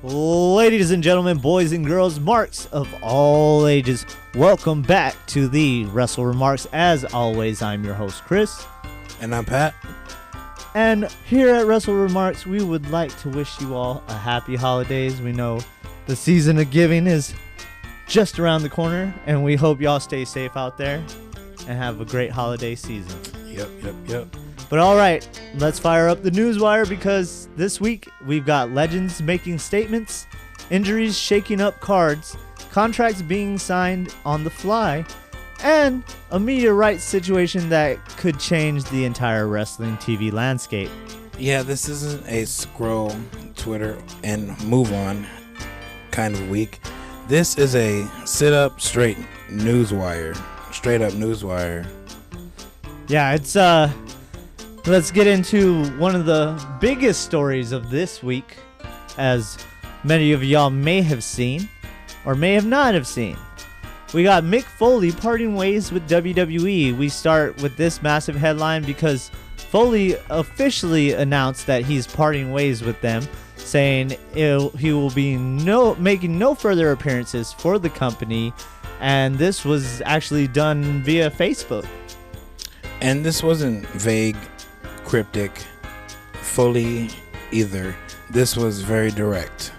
Ladies and gentlemen, boys and girls, marks of all ages, welcome back to the Wrestle WreMarks. As always, I'm your host, Chris. And I'm Pat. And here at Wrestle WreMarks, we would like to wish you all a happy holidays. We know the season of giving is just around the corner, and we hope y'all stay safe out there and have a great holiday season. Yep. But all right, let's fire up the newswire, because this week we've got legends making statements, injuries shaking up cards, contracts being signed on the fly, and a media rights situation that could change the entire wrestling TV landscape. Yeah, this isn't a scroll Twitter and move on kind of week. This is a sit up straight up newswire. Yeah, it's let's get into one of the biggest stories of this week, as many of y'all may have seen or may have not have seen. We got Mick Foley parting ways with WWE. We start with this massive headline because Foley officially announced that he's parting ways with them, saying he will be making no further appearances for the company, and this was actually done via Facebook. And this wasn't vague, cryptic, Foley either. This was very direct.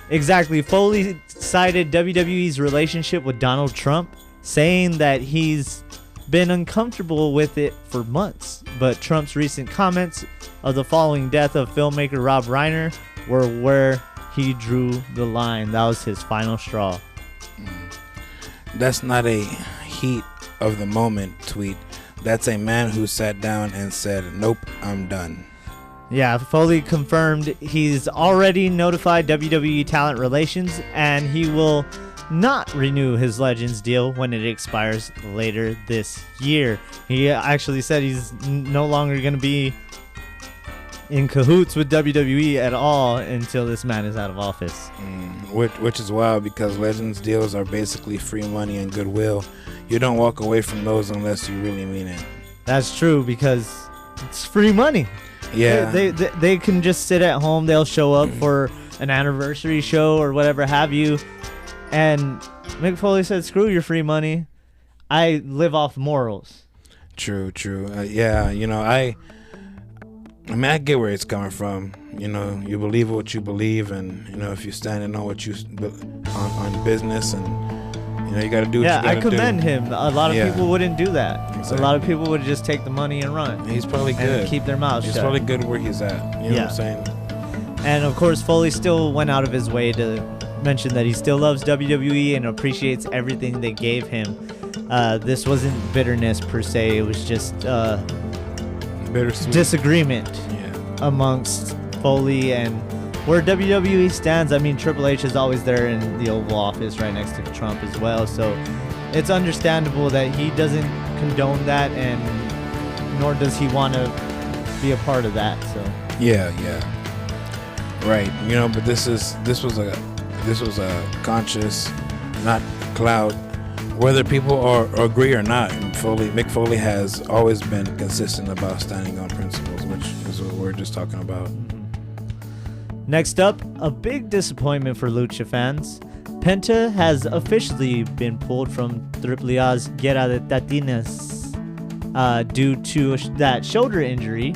Exactly. Foley cited WWE's relationship with Donald Trump, saying that he's been uncomfortable with it for months. But Trump's recent comments of the following death of filmmaker Rob Reiner were where he drew the line. That was his final straw. That's not a heat of the moment tweet. That's a man who sat down and said, nope, I'm done. Yeah, Foley confirmed he's already notified WWE Talent Relations, and he will not renew his Legends deal when it expires later this year. He actually said he's no longer going to be in cahoots with WWE at all until this man is out of office. Which is wild, because Legends deals are basically free money and goodwill. You don't walk away from those unless you really mean it. That's true, because it's free money. Yeah. They can just sit at home. They'll show up for an anniversary show or whatever have you. And Mick Foley said, screw your free money. I live off morals. True. Yeah, I I get where it's coming from. You believe what you believe, and if you stand on what you on business, and you got to do what you got to do. Yeah, I commend him. A lot of people wouldn't do that. Exactly. A lot of people would just take the money and run. He's probably good. And keep their mouths shut. He's probably good where he's at. You know what I'm saying? And of course, Foley still went out of his way to mention that he still loves WWE and appreciates everything they gave him. This wasn't bitterness per se. It was just bittersweet disagreement amongst Foley and where WWE stands. I mean, Triple H is always there in the Oval Office right next to Trump as well, so it's understandable that he doesn't condone that, and nor does he want to be a part of that. So right. But this was a conscious, not clout. Whether people agree or not, Mick Foley has always been consistent about standing on principles, which is what we're just talking about. Next up, a big disappointment for Lucha fans. Penta has officially been pulled from AAA's Guerra de Titans due to that shoulder injury.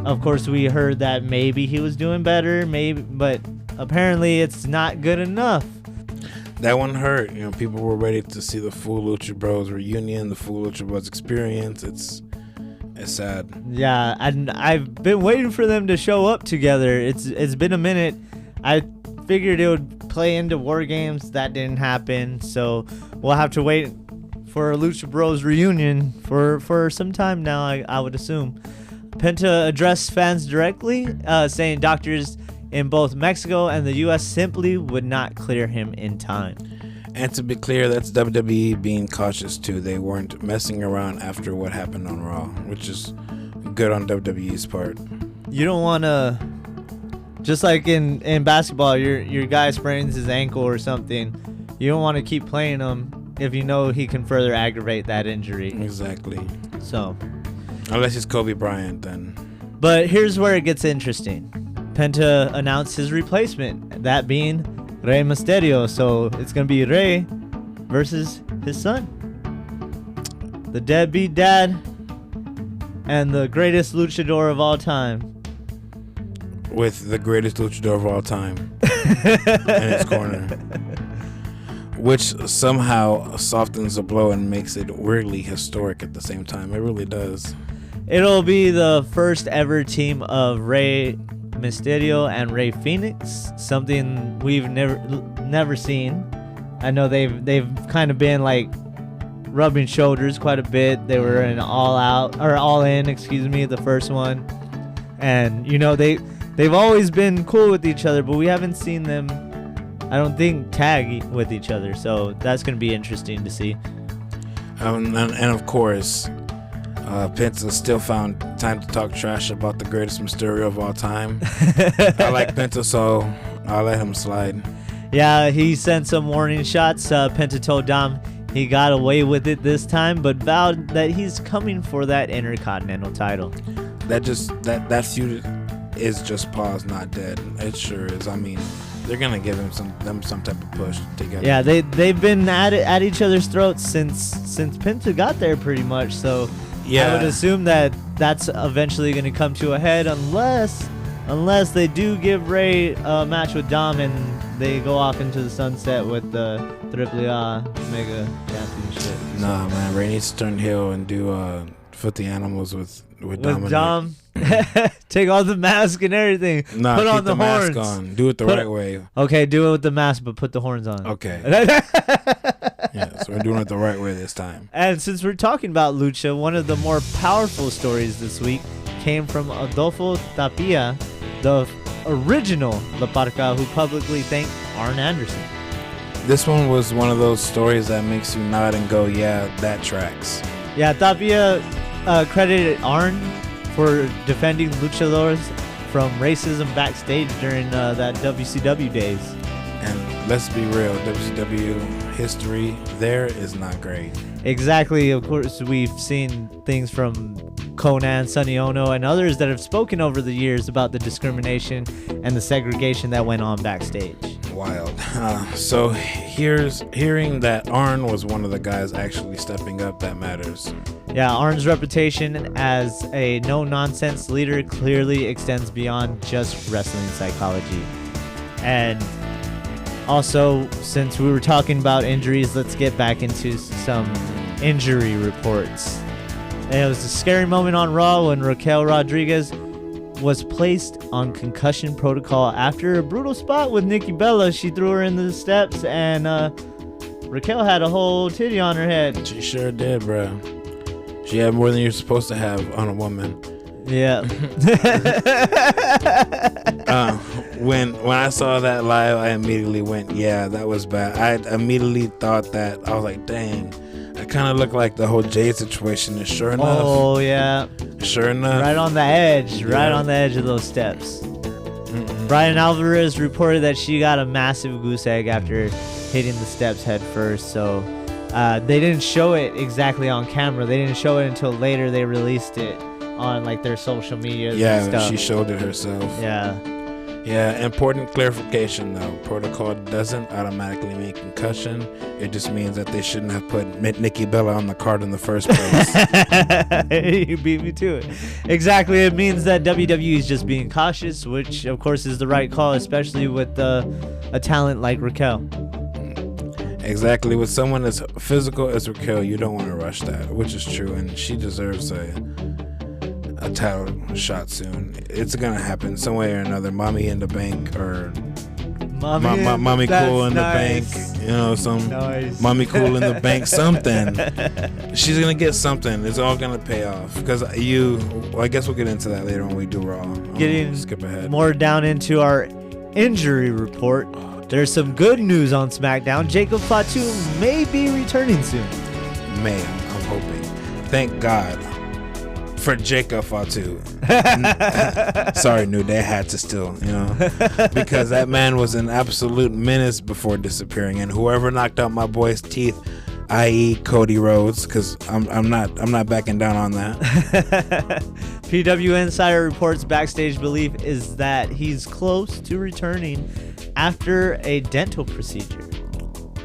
Of course, we heard that maybe he was doing better, but apparently it's not good enough. That one hurt. People were ready to see the full Lucha Bros reunion, the full Lucha Bros experience. It's sad. Yeah, and I've been waiting for them to show up together. It's been a minute. I figured it would play into War Games. That didn't happen, so we'll have to wait for a Lucha Bros reunion for some time now, I would assume. Penta addressed fans directly, saying doctors in both Mexico and the U.S. simply would not clear him in time. And to be clear, that's WWE being cautious too. They weren't messing around after what happened on Raw, which is good on WWE's part. You don't want to, just like in basketball, your guy sprains his ankle or something, you don't want to keep playing him if you know he can further aggravate that injury. Exactly. So, unless it's Kobe Bryant, then. But here's where it gets interesting. Penta announced his replacement, that being Rey Mysterio. So it's going to be Rey versus his son, the deadbeat dad and the greatest luchador of all time. With the greatest luchador of all time in his corner. Which somehow softens the blow and makes it weirdly historic at the same time. It really does. It'll be the first ever team of Rey Mysterio and Rey Fenix, something we've never seen. I know they've kind of been like rubbing shoulders quite a bit. They were in All In, the first one, and you know they've always been cool with each other, but we haven't seen them, I don't think, tag with each other. So that's gonna be interesting to see. And of course, Penta still found time to talk trash about the greatest Mysterio of all time. I like Penta, so I'll let him slide. Yeah, he sent some warning shots. Penta told Dom he got away with it this time, but vowed that he's coming for that Intercontinental title. That feud is just paused, not dead. It sure is. I mean, they're gonna give them some type of push together. Yeah, they've been at each other's throats since Penta got there, pretty much. So yeah, I would assume that that's eventually going to come to a head, unless they do give Rey a match with Dom and they go off into the sunset with the AAA Mega Championship. Nah, man, Rey needs to turn heel and do Foot the Animals with Dominic. Dom. Take off the mask and everything. Nah, put keep on the horns. Mask on. Do it the right way. Okay, do it with the mask, but put the horns on. Okay. Yeah, so we're doing it the right way this time. And since we're talking about lucha, one of the more powerful stories this week came from Adolfo Tapia, the original La Parca, who publicly thanked Arn Anderson. This one was one of those stories that makes you nod and go, yeah, that tracks. Yeah, Tapia credited Arn for defending luchadors from racism backstage during that WCW days. And let's be real, WCW history there is not great. Exactly. Of course, we've seen things from Conan, Sonny Ono, and others that have spoken over the years about the discrimination and the segregation that went on backstage. Wild. So hearing that Arn was one of the guys actually stepping up, that matters. Yeah, Arn's reputation as a no-nonsense leader clearly extends beyond just wrestling psychology. And also, since we were talking about injuries, let's get back into some injury reports. And it was a scary moment on Raw when Raquel Rodriguez was placed on concussion protocol after a brutal spot with Nikki Bella. She threw her into the steps, and Raquel had a whole titty on her head. She sure did, bro. She had more than you're supposed to have on a woman. Yeah. When I saw that live, I immediately went, yeah, that was bad. I immediately thought that. I was like, dang, I kind of look like the whole Jade situation. And sure enough. Oh, yeah. Sure enough. Right on the edge. Yeah. Right on the edge of those steps. Brian Alvarez reported that she got a massive goose egg after hitting the steps head first. So they didn't show it exactly on camera. They didn't show it until later. They released it on like their social media. Yeah, and stuff. She showed it herself. Yeah, important clarification though. Protocol doesn't automatically mean concussion. It just means that they shouldn't have put Nikki Bella on the card in the first place. You beat me to it. Exactly, it means that WWE is just being cautious, which of course is the right call, especially with a talent like Raquel. Exactly, with someone as physical as Raquel, you don't want to rush that, which is true, and she deserves a title shot soon. It's gonna happen some way or another. Mommy in the bank, or mommy cool in the bank. You know, some mommy cool in the bank. Something. She's gonna get something. It's all gonna pay off. Because I guess we'll get into that later when we do Raw. Getting skip ahead. More down into our injury report. There's some good news on SmackDown. Jacob Fatu may be returning soon. I'm hoping. Thank God. For Jacob Fatu. Sorry, New Day had to still, because that man was an absolute menace before disappearing, and whoever knocked out my boy's teeth, i.e. Cody Rhodes, because I'm not backing down on that. PW Insider reports backstage belief is that he's close to returning after a dental procedure.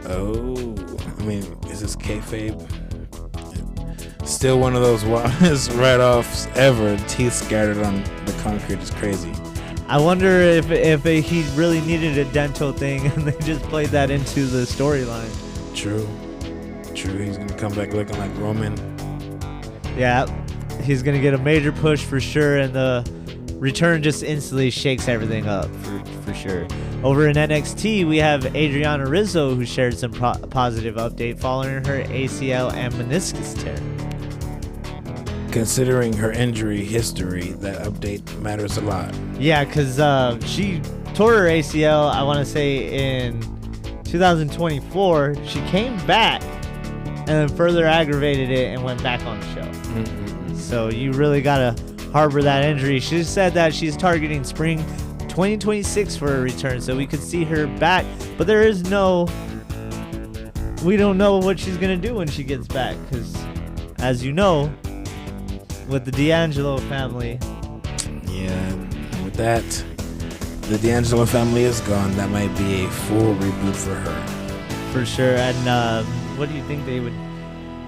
Oh, I mean, is this kayfabe? Still one of those wildest write-offs ever. Teeth scattered on the concrete is crazy. I wonder if he really needed a dental thing and they just played that into the storyline. True. He's gonna come back looking like Roman. Yeah, he's gonna get a major push for sure, and the return just instantly shakes everything up for sure. Over in NXT, we have Adriana Rizzo, who shared some positive update following her ACL and meniscus tear. Considering her injury history, that update matters a lot. Yeah, because she tore her ACL, I want to say, in 2024. She came back and then further aggravated it and went back on the show. Mm-mm. So you really got to harbor that injury. She said that she's targeting spring 2026 for a return, so we could see her back. But we don't know what she's going to do when she gets back, because as you know, with the D'Angelo family. Yeah, with that, the D'Angelo family is gone. That might be a full reboot for her. For sure. And what do you think they would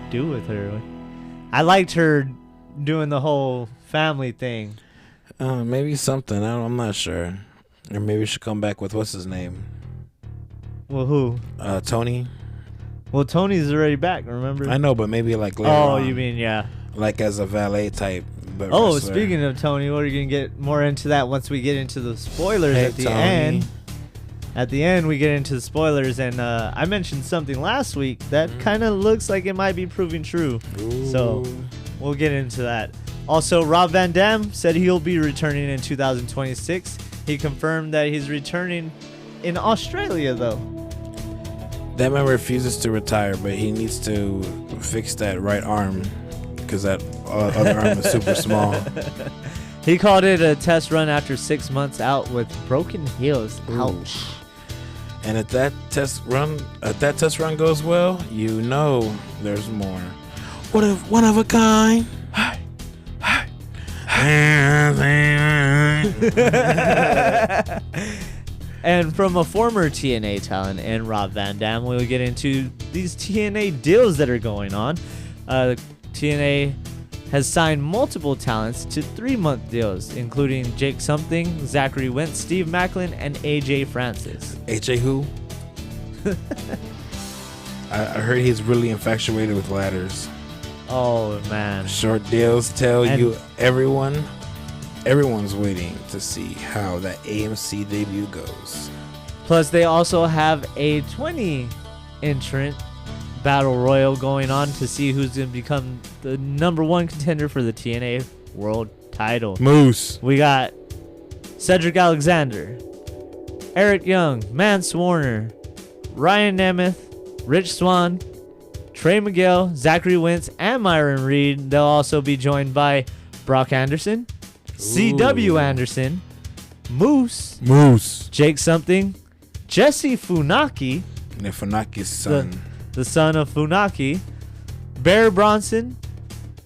do with her? I liked her doing the whole family thing. Maybe something. I'm not sure. Or maybe she'll come back with, what's his name? Well, who? Tony. Well, Tony's already back, remember? I know, but maybe like later on. You mean, yeah. Like as a valet type. Wrestler. Speaking of Tony, we're going to get more into that once we get into the spoilers at the end. At the end, we get into the spoilers, and I mentioned something last week that kind of looks like it might be proving true. Ooh. So we'll get into that. Also, Rob Van Dam said he'll be returning in 2026. He confirmed that he's returning in Australia, though. That man refuses to retire, but he needs to fix that right arm because that other arm is super small. He called it a test run after 6 months out with broken heels. Ouch. And if that test run goes well, you know there's more. What if one of a kind? And from a former TNA talent and Rob Van Dam, we'll get into these TNA deals that are going on. TNA has signed multiple talents to 3-month deals, including Jake Something, Zachary Wentz, Steve Macklin, and AJ Francis. AJ who? I heard he's really infatuated with ladders. Oh, man. Short deals tell you everyone's waiting to see how that AMC debut goes. Plus, they also have a 20-entrant battle royal going on to see who's going to become the #1 contender for the TNA World Title. Moose. We got Cedric Alexander, Eric Young, Mance Warner, Ryan Nemeth, Rich Swann, Trey Miguel, Zachary Wentz, and Myron Reed. They'll also be joined by Brock Anderson, C.W. Anderson, Moose, Jake Something, Jesse Funaki, and Funaki's son. The son of Funaki, Bear Bronson,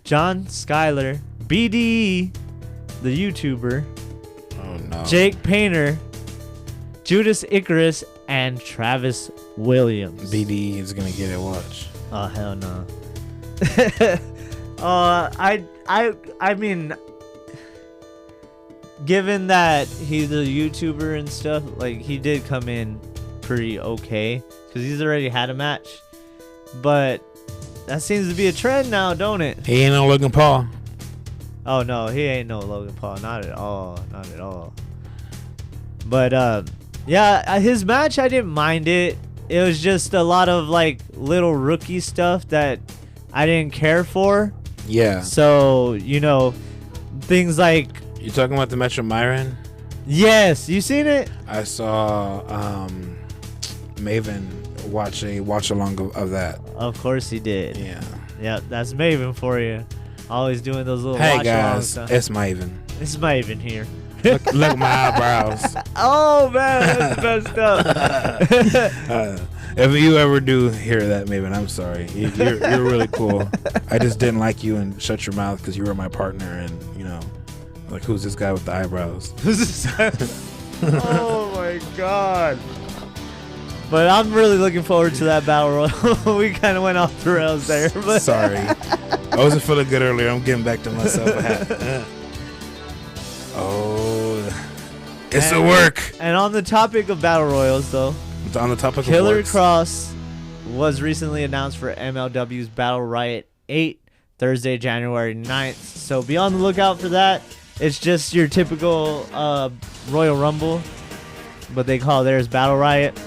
John Schuyler, BDE, the YouTuber, Jake Painter, Judas Icarus, and Travis Williams. BDE is gonna get it. Watch. Oh hell no. I mean, given that he's a YouTuber and stuff, like he did come in pretty okay because he's already had a match. But that seems to be a trend now, don't it? He ain't no Logan Paul. Oh no, he ain't no Logan Paul. Not at all. Not at all. But yeah, his match, I didn't mind it. It was just a lot of like little rookie stuff that I didn't care for. Yeah. So, you know, things like... You talking about the match with Myron? Yes. You seen it? I saw Maven watch a watch along of that. Of course he did. Yeah. Yeah, that's Maven for you. Always doing those little hey watch guys, stuff. it's Maven. It's Maven here. Look at my eyebrows. Oh man, that's messed up. If you ever do hear that, Maven, I'm sorry. You're really cool. I just didn't like you and shut your mouth because you were my partner, and you know. Like, who's this guy with the eyebrows? Oh my god. But I'm really looking forward to that battle royal. We kind of went off the rails there. But Sorry. I wasn't feeling good earlier. I'm getting back to myself. It's a work. And on the topic of battle royals, though, On the topic Killer of Cross was recently announced for MLW's Battle Riot 8, Thursday, January 9th. So be on the lookout for that. It's just your typical Royal Rumble, but they call theirs Battle Riot.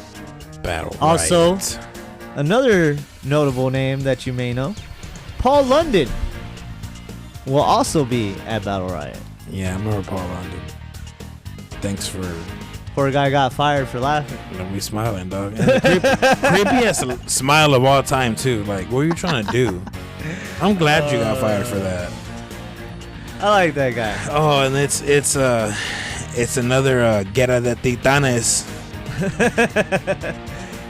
Also, Riot. Another notable name that you may know, Paul London, will also be at Battle Riot. Yeah, I remember Paul London. Thanks for... Poor guy got fired for laughing. Don't be smiling, dog. And the creepiest smile of all time, too. Like, what are you trying to do? I'm glad you got fired for that. I like that guy. Oh, and it's another Guerra de Titanes.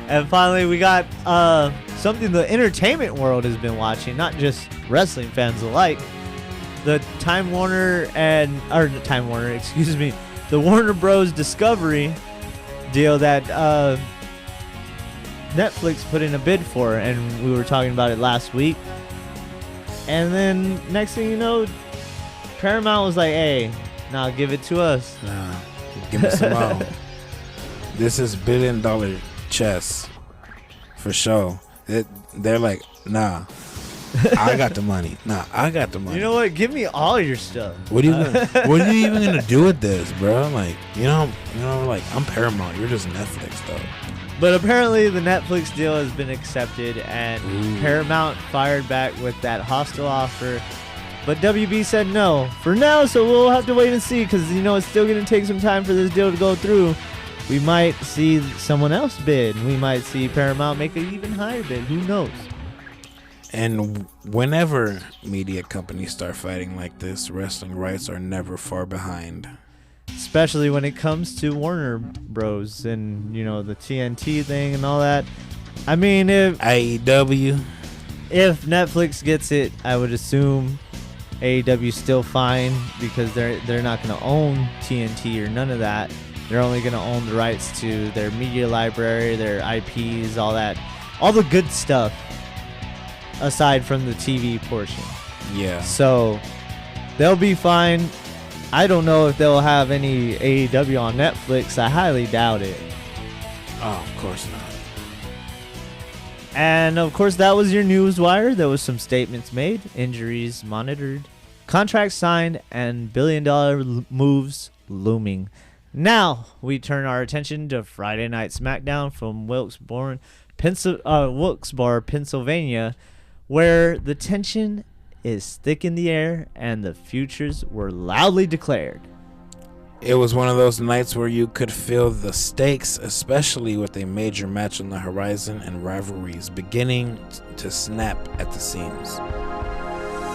And finally, we got something the entertainment world has been watching, not just wrestling fans alike. The the Warner Bros. Discovery deal that Netflix put in a bid for, and we were talking about it last week. And then next thing you know, Paramount was like, "Hey, now give it to us. Nah, give me some more." This is $1 billion chess for sure. They're like, nah, I got the money. Nah, I got the money. You know what? Give me all your stuff. What are you even gonna do with this, bro? Like, like, I'm Paramount. You're just Netflix, though. But apparently the Netflix deal has been accepted, and Paramount fired back with that hostile offer. But WB said no for now, so we'll have to wait and see, because it's still gonna take some time for this deal to go through. We might see someone else bid. We might see Paramount make an even higher bid. Who knows? And whenever media companies start fighting like this, wrestling rights are never far behind. Especially when it comes to Warner Bros. And, the TNT thing and all that. I mean, if AEW. If Netflix gets it, I would assume AEW's still fine, because they're not going to own TNT or none of that. They're only going to own the rights to their media library, their IPs, all that. All the good stuff, aside from the TV portion. Yeah. So, they'll be fine. I don't know if they'll have any AEW on Netflix. I highly doubt it. Oh, of course not. And, of course, that was your news wire. There was some statements made, injuries monitored, contracts signed, and billion-dollar moves looming. Now, we turn our attention to Friday Night SmackDown from Wilkes-Barre, Pennsylvania, where the tension is thick in the air and the futures were loudly declared. It was one of those nights where you could feel the stakes, especially with a major match on the horizon and rivalries beginning to snap at the seams.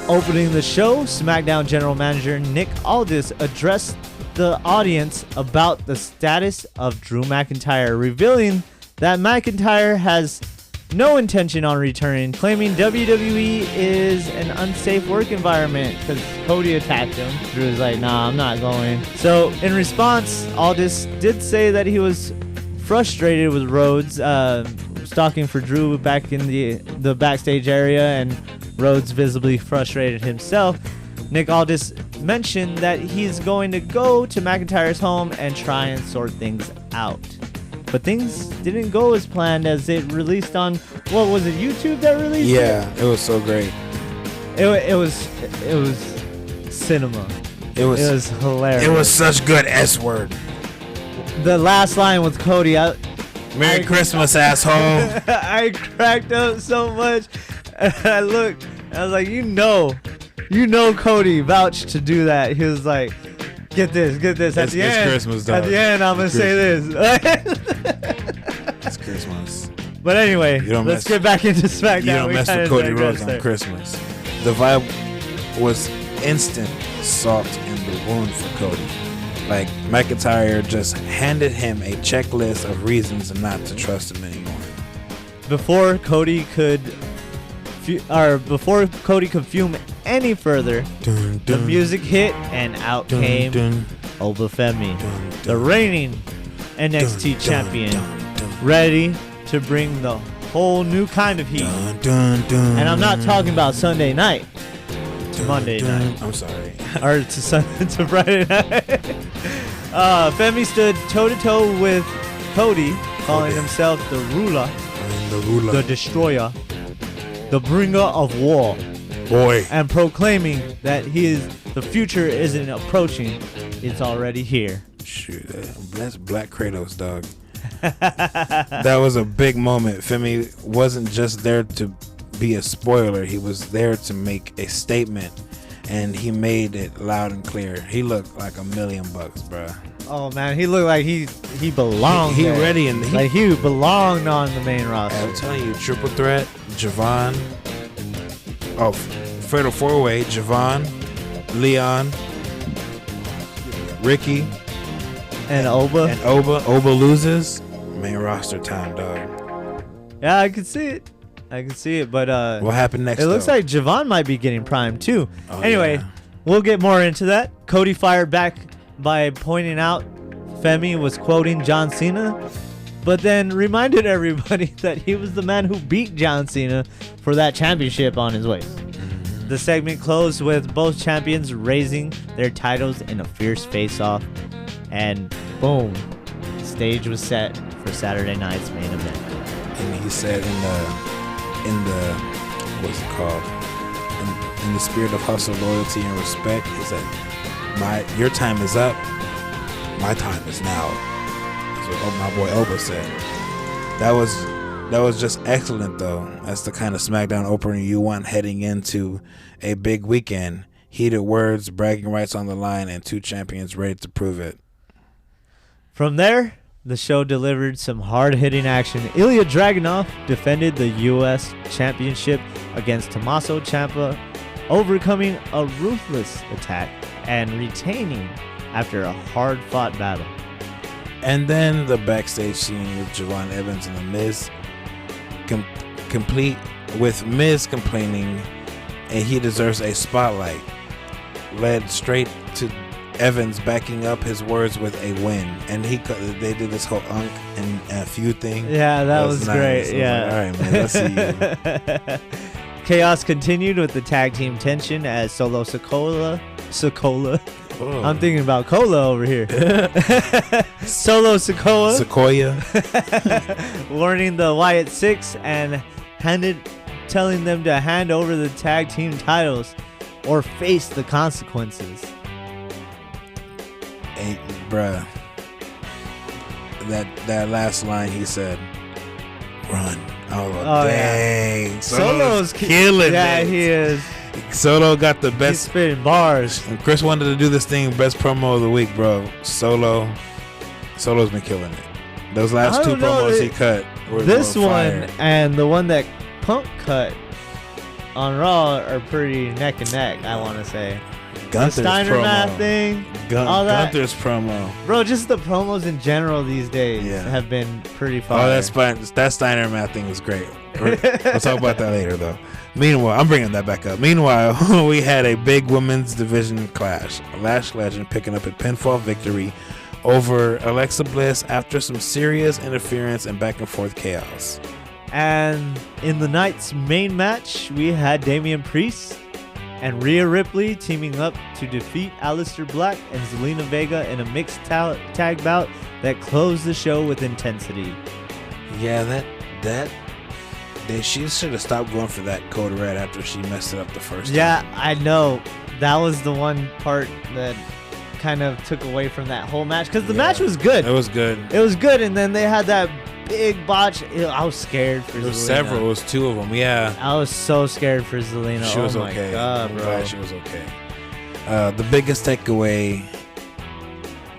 Opening the show, SmackDown General Manager Nick Aldis addressed the audience about the status of Drew McIntyre, revealing that McIntyre has no intention on returning, claiming WWE is an unsafe work environment because Cody attacked him. Drew was like, nah, I'm not going. So in response, Aldis did say that he was frustrated with Rhodes stalking for Drew back in the backstage area, and Rhodes visibly frustrated himself. Nick Aldis mentioned that he's going to go to McIntyre's home and try and sort things out. But things didn't go as planned, as it released on, what was it, YouTube that released it? Yeah, it was so great. It was cinema. It was hilarious. It was such good S-word. The last line with Cody, Merry Christmas, asshole. I cracked up so much. I looked, I was like, Cody vouched to do that. He was like, get this. At the end, Christmas, dog. At the end, I'm gonna say this. It's Christmas. But anyway, let's get back into SmackDown. You don't mess with Cody Rhodes on Christmas. The vibe was instant salt in the wound for Cody. Like, McIntyre just handed him a checklist of reasons not to trust him anymore. Before Cody could fume any further, Dun, the dun, music hit and out dun, came dun, Obafemi, dun, the dun, reigning NXT dun, champion, dun, dun, ready to bring the whole new kind of heat. dun, dun, dun, And I'm not talking about Sunday night to Monday dun. night. I'm sorry. Or to Friday night. Femi stood toe-to-toe with Cody, calling himself the ruler, The ruler. the destroyer, the bringer of war, Boy. and proclaiming that the future isn't approaching, it's already here. Shoot, that's Black Kratos, dog. That was a big moment. Femi wasn't just there to be a spoiler. He was there to make a statement, and he made it loud and clear. He looked like $1,000,000, bruh. Oh man, he looked like he belonged. He there. ready and like he belonged on the main roster. I'm telling you, triple threat, Javon. Oh, fatal four-way, Javon, Leon, Ricky, And Oba. and Oba. Oba loses. Main roster time, dog. Yeah, I can see it. But What happened next? it looks though? like Javon might be getting primed too. Oh, Anyway, yeah. we'll get more into that. Cody fired back by pointing out Femi was quoting John Cena, but then reminded everybody that he was the man who beat John Cena for that championship on his waist. The segment closed with both champions raising their titles in a fierce face-off, and boom, the stage was set for Saturday night's main event. And he said in the what's it called? In the spirit of hustle, loyalty, and respect, he said, your time is up. My time is now. That's what my boy Oba said. That was just excellent, though. That's the kind of SmackDown opener you want heading into a big weekend. Heated words, bragging rights on the line, and two champions ready to prove it. From there, the show delivered some hard-hitting action. Ilya Dragunov defended the U.S. Championship against Tommaso Ciampa, overcoming a ruthless attack and retaining after a hard-fought battle. And then the backstage scene with Javon Evans and The Miz, complete with Miz complaining, and he deserves a spotlight, led straight to Evans backing up his words with a win, and they did this whole unk and feud thing. Yeah, that was nice. great. So Yeah. all right, man. Let's see you. Chaos continued with the tag team tension as Solo Sikoa. Oh. I'm thinking about Cola over here. Solo Sikoa. Sequoia. Warning the Wyatt Six and telling them to hand over the tag team titles or face the consequences. Hey, bruh. That last line he said, "Run." Oh, dang. Yeah. Solo's killing Yeah, it. he is. Solo got the He's best. spitting bars. And Chris wanted to do this thing, best promo of the week, bro. Solo's been killing it. Those last two promos he cut were This were fire. one and the one that Punk cut on Raw are pretty neck and neck, I want to say. Gunther's the Steiner promo. Math thing. all that. Gunther's promo. Bro, just the promos in general these days have been pretty fire. Oh, that's fine. That Steiner Math thing was great. We'll talk about that later, though. Meanwhile, I'm bringing that back up. Meanwhile, we had a big women's division clash. Lash Legend picking up a pinfall victory over Alexa Bliss after some serious interference and back and forth chaos. And in the night's main match, we had Damian Priest and Rhea Ripley teaming up to defeat Aleister Black and Zelina Vega in a mixed tag bout that closed the show with intensity. Yeah, she should have stopped going for that code red after she messed it up the first time. Yeah, I know. That was the one part that kind of took away from that whole match because the match was good. It was good. It was good, and then they had that big botch. I was scared for Zelina. There were several. It was two of them. Yeah. I was so scared for Zelina. She was my okay. God, I'm bro. glad she was okay. The biggest takeaway,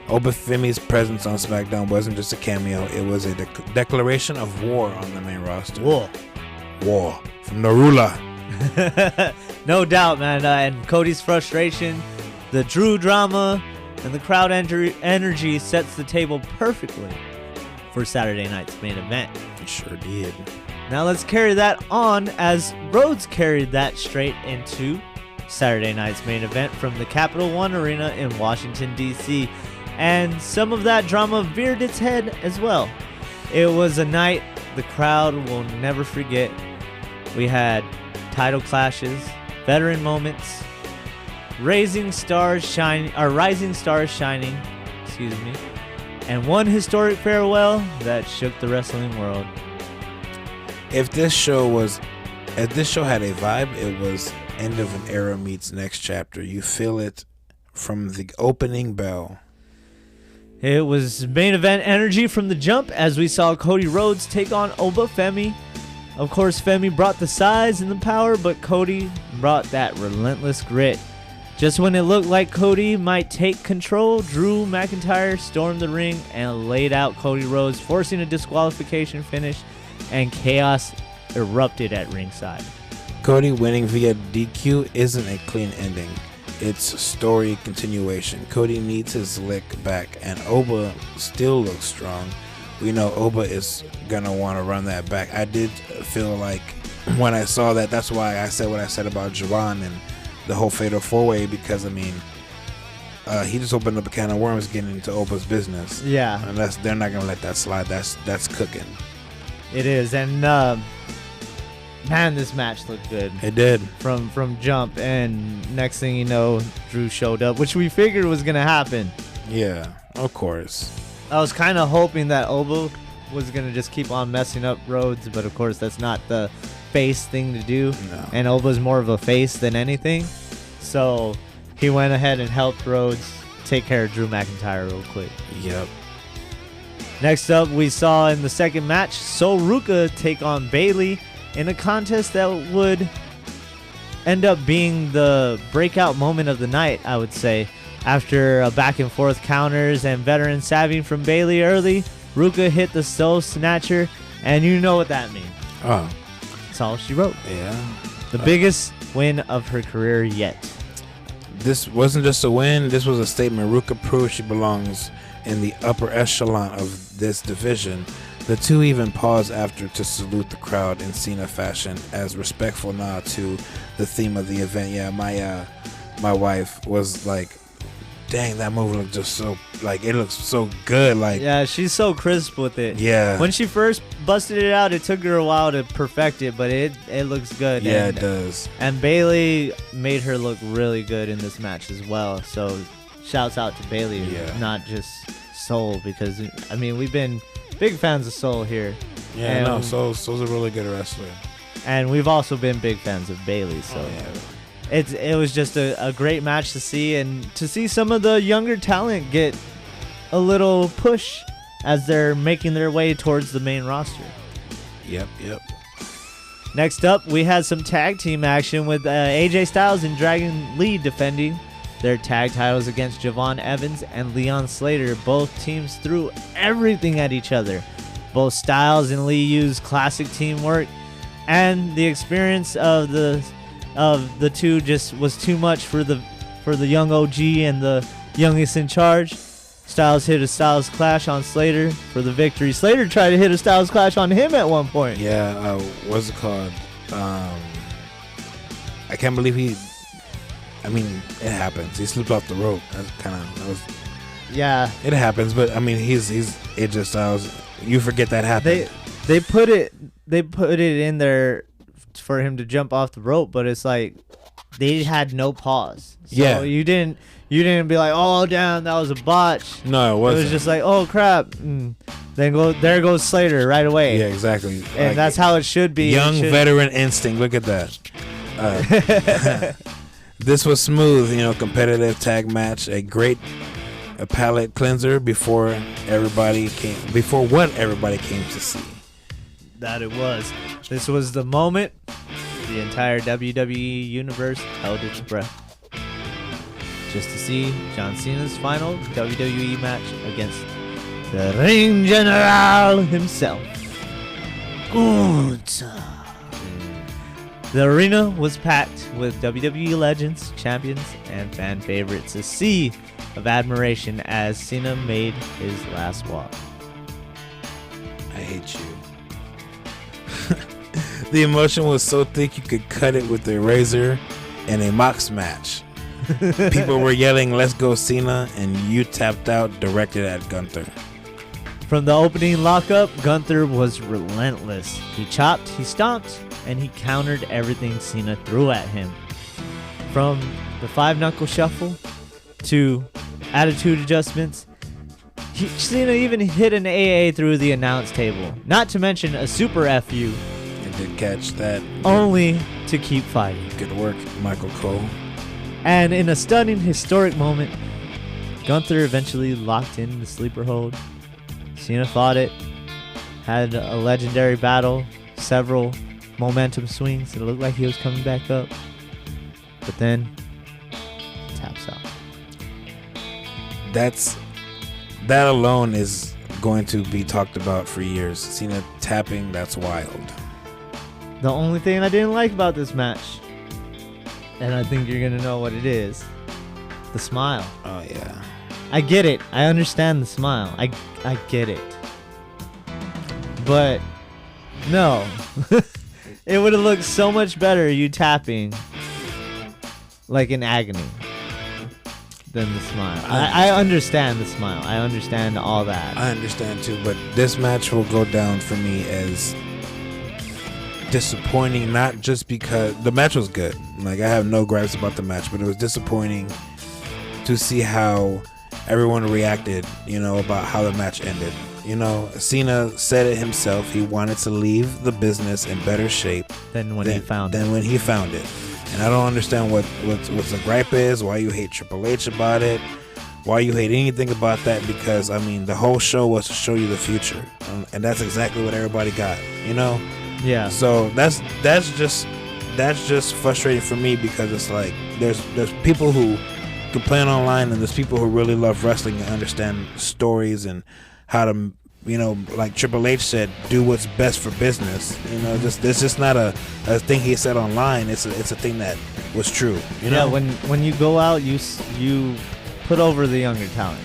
Obafemi's presence on SmackDown wasn't just a cameo. It was a declaration of war on the main roster. War from the ruler. No doubt, man. And Cody's frustration, the Drew drama, and the crowd energy sets the table perfectly for Saturday night's main event. It sure did. Now let's carry that on as Rhodes carried that straight into Saturday night's main event from the Capital One Arena in Washington, D.C., and some of that drama veered its head as well. It was a night the crowd will never forget. We had title clashes, veteran moments, rising stars shining, and one historic farewell that shook the wrestling world. If this show had a vibe, it was end of an era meets next chapter. You feel it from the opening bell. It was main event energy from the jump as we saw Cody Rhodes take on Oba Femi. Of course, Femi brought the size and the power, but Cody brought that relentless grit. Just when it looked like Cody might take control, Drew McIntyre stormed the ring and laid out Cody Rhodes, forcing a disqualification finish, and chaos erupted at ringside. Cody winning via DQ isn't a clean ending. It's story continuation. Cody needs his lick back, and Oba still looks strong. We know Oba is going to want to run that back. I did feel like when I saw that, that's why I said what I said about Javon and the whole Fatal 4-Way, because, I mean, he just opened up a can of worms getting into Oba's business. Yeah. And they're not going to let that slide. That's cooking. It is, and man, this match looked good. It did. From jump, and next thing you know, Drew showed up, which we figured was going to happen. Yeah, of course. I was kind of hoping that Oba was going to just keep on messing up Rhodes, but of course that's not the face thing to do. No. And Oba's more of a face than anything. So he went ahead and helped Rhodes take care of Drew McIntyre real quick. Yep. Next up, we saw in the second match, Sol Ruka take on Bayley in a contest that would end up being the breakout moment of the night, I would say. After a back and forth counters and veteran savvy from Bayley early, Ruka hit the Soul Snatcher, and you know what that means. Oh. That's all she wrote. Yeah. The biggest win of her career yet. This wasn't just a win. This was a statement. Ruka proved she belongs in the upper echelon of this division. The two even paused after to salute the crowd in Cena fashion as respectful nod to the theme of the event. Yeah, my wife was like, dang, that movie looked just so, like, it looks so good. Like, yeah, she's so crisp with it. Yeah. When she first busted it out, it took her a while to perfect it, but it looks good. Yeah, and, it does. And Bayley made her look really good in this match as well. So shouts out to Bayley, not just Soul, because, I mean, we've been big fans of Soul here. Yeah, and, no, Soul's a really good wrestler. And we've also been big fans of Bayley, so it was just a great match to see, and to see some of the younger talent get a little push as they're making their way towards the main roster. Yep. Next up, we had some tag team action with AJ Styles and Dragon Lee defending their tag titles against Javon Evans and Leon Slater. Both teams threw everything at each other. Both Styles and Lee used classic teamwork, and the experience of the two just was too much for the young OG and the youngest in charge. Styles hit a Styles Clash on Slater for the victory. Slater tried to hit a Styles Clash on him at one point. Yeah, what's it called? I can't believe I mean, it happens. He slipped off the rope. Yeah. It happens, but I mean, it just Styles. You forget that happened. They put it in there for him to jump off the rope, but it's like they had no pause. So yeah. You didn't be like, oh damn, that was a botch. No, it wasn't. It was just like, oh crap. Then there goes Slater right away. Yeah, exactly. And like, that's how it should be. Young veteran instinct. Look at that. This was smooth, competitive tag match. A great palate cleanser before what everybody came to see. That it was. This was the moment the entire WWE universe held its breath. Just to see John Cena's final WWE match against the Ring General himself, Gunther. The arena was packed with WWE legends, champions, and fan favorites. A sea of admiration as Cena made his last walk. I hate you. The emotion was so thick you could cut it with a razor. in a Mox match. People were yelling, "Let's go Cena," and you tapped out directed at Gunther. From the opening lockup, Gunther was relentless. He chopped, he stomped, and he countered everything Cena threw at him. From the 5-knuckle shuffle to attitude adjustments, Cena even hit an AA through the announce table. Not to mention a super FU. It did catch that. Only to keep fighting. Good work, Michael Cole. And in a stunning, historic moment, Gunther eventually locked in the sleeper hold. Cena fought it, had a legendary battle, several momentum swings. It looked like he was coming back up. But then, taps out. That alone is going to be talked about for years. Cena tapping, that's wild. The only thing I didn't like about this match, and I think you're going to know what it is, the smile. Oh, yeah. I get it. I understand the smile. I get it. But, no. It would have looked so much better you tapping like in agony than the smile. I understand the smile. I understand all that. I understand too, but this match will go down for me as disappointing, not just because the match was good. Like, I have no gripes about the match, but it was disappointing to see how everyone reacted, about how the match ended. Cena said it himself. He wanted to leave the business in better shape than when he found it. And I don't understand what the gripe is, why you hate Triple H about it, why you hate anything about that, because, the whole show was to show you the future. And that's exactly what everybody got, Yeah. So that's just frustrating for me, because it's like there's people who complain online, and there's people who really love wrestling and understand stories and how to, like Triple H said, do what's best for business. This just not a thing he said online. It's a thing that was true. Yeah, when you go out, you put over the younger talent.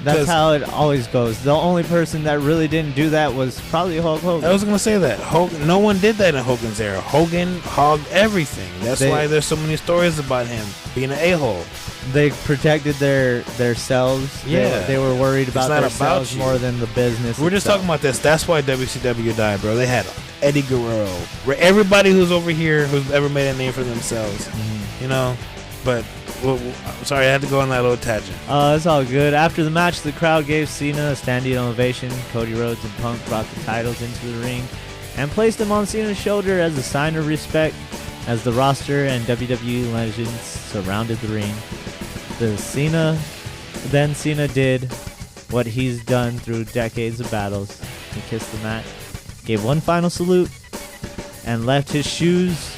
That's how it always goes. The only person that really didn't do that was probably Hulk Hogan. I was gonna say that no one did that in Hogan's era. Hogan hogged everything. That's why there's so many stories about him being an a-hole. They protected their selves. Yeah, they were worried about themselves more than the business. We're just talking about this. That's why WCW died, bro. They had Eddie Guerrero, everybody who's over here who's ever made a name for themselves. But sorry, I had to go on that little tangent. It's all good. After the match, the crowd gave Cena a standing ovation. Cody Rhodes and Punk brought the titles into the ring and placed them on Cena's shoulder as a sign of respect, as the roster and WWE legends surrounded the ring. Cena did what he's done through decades of battles. He kissed the mat, gave one final salute, and left his shoes,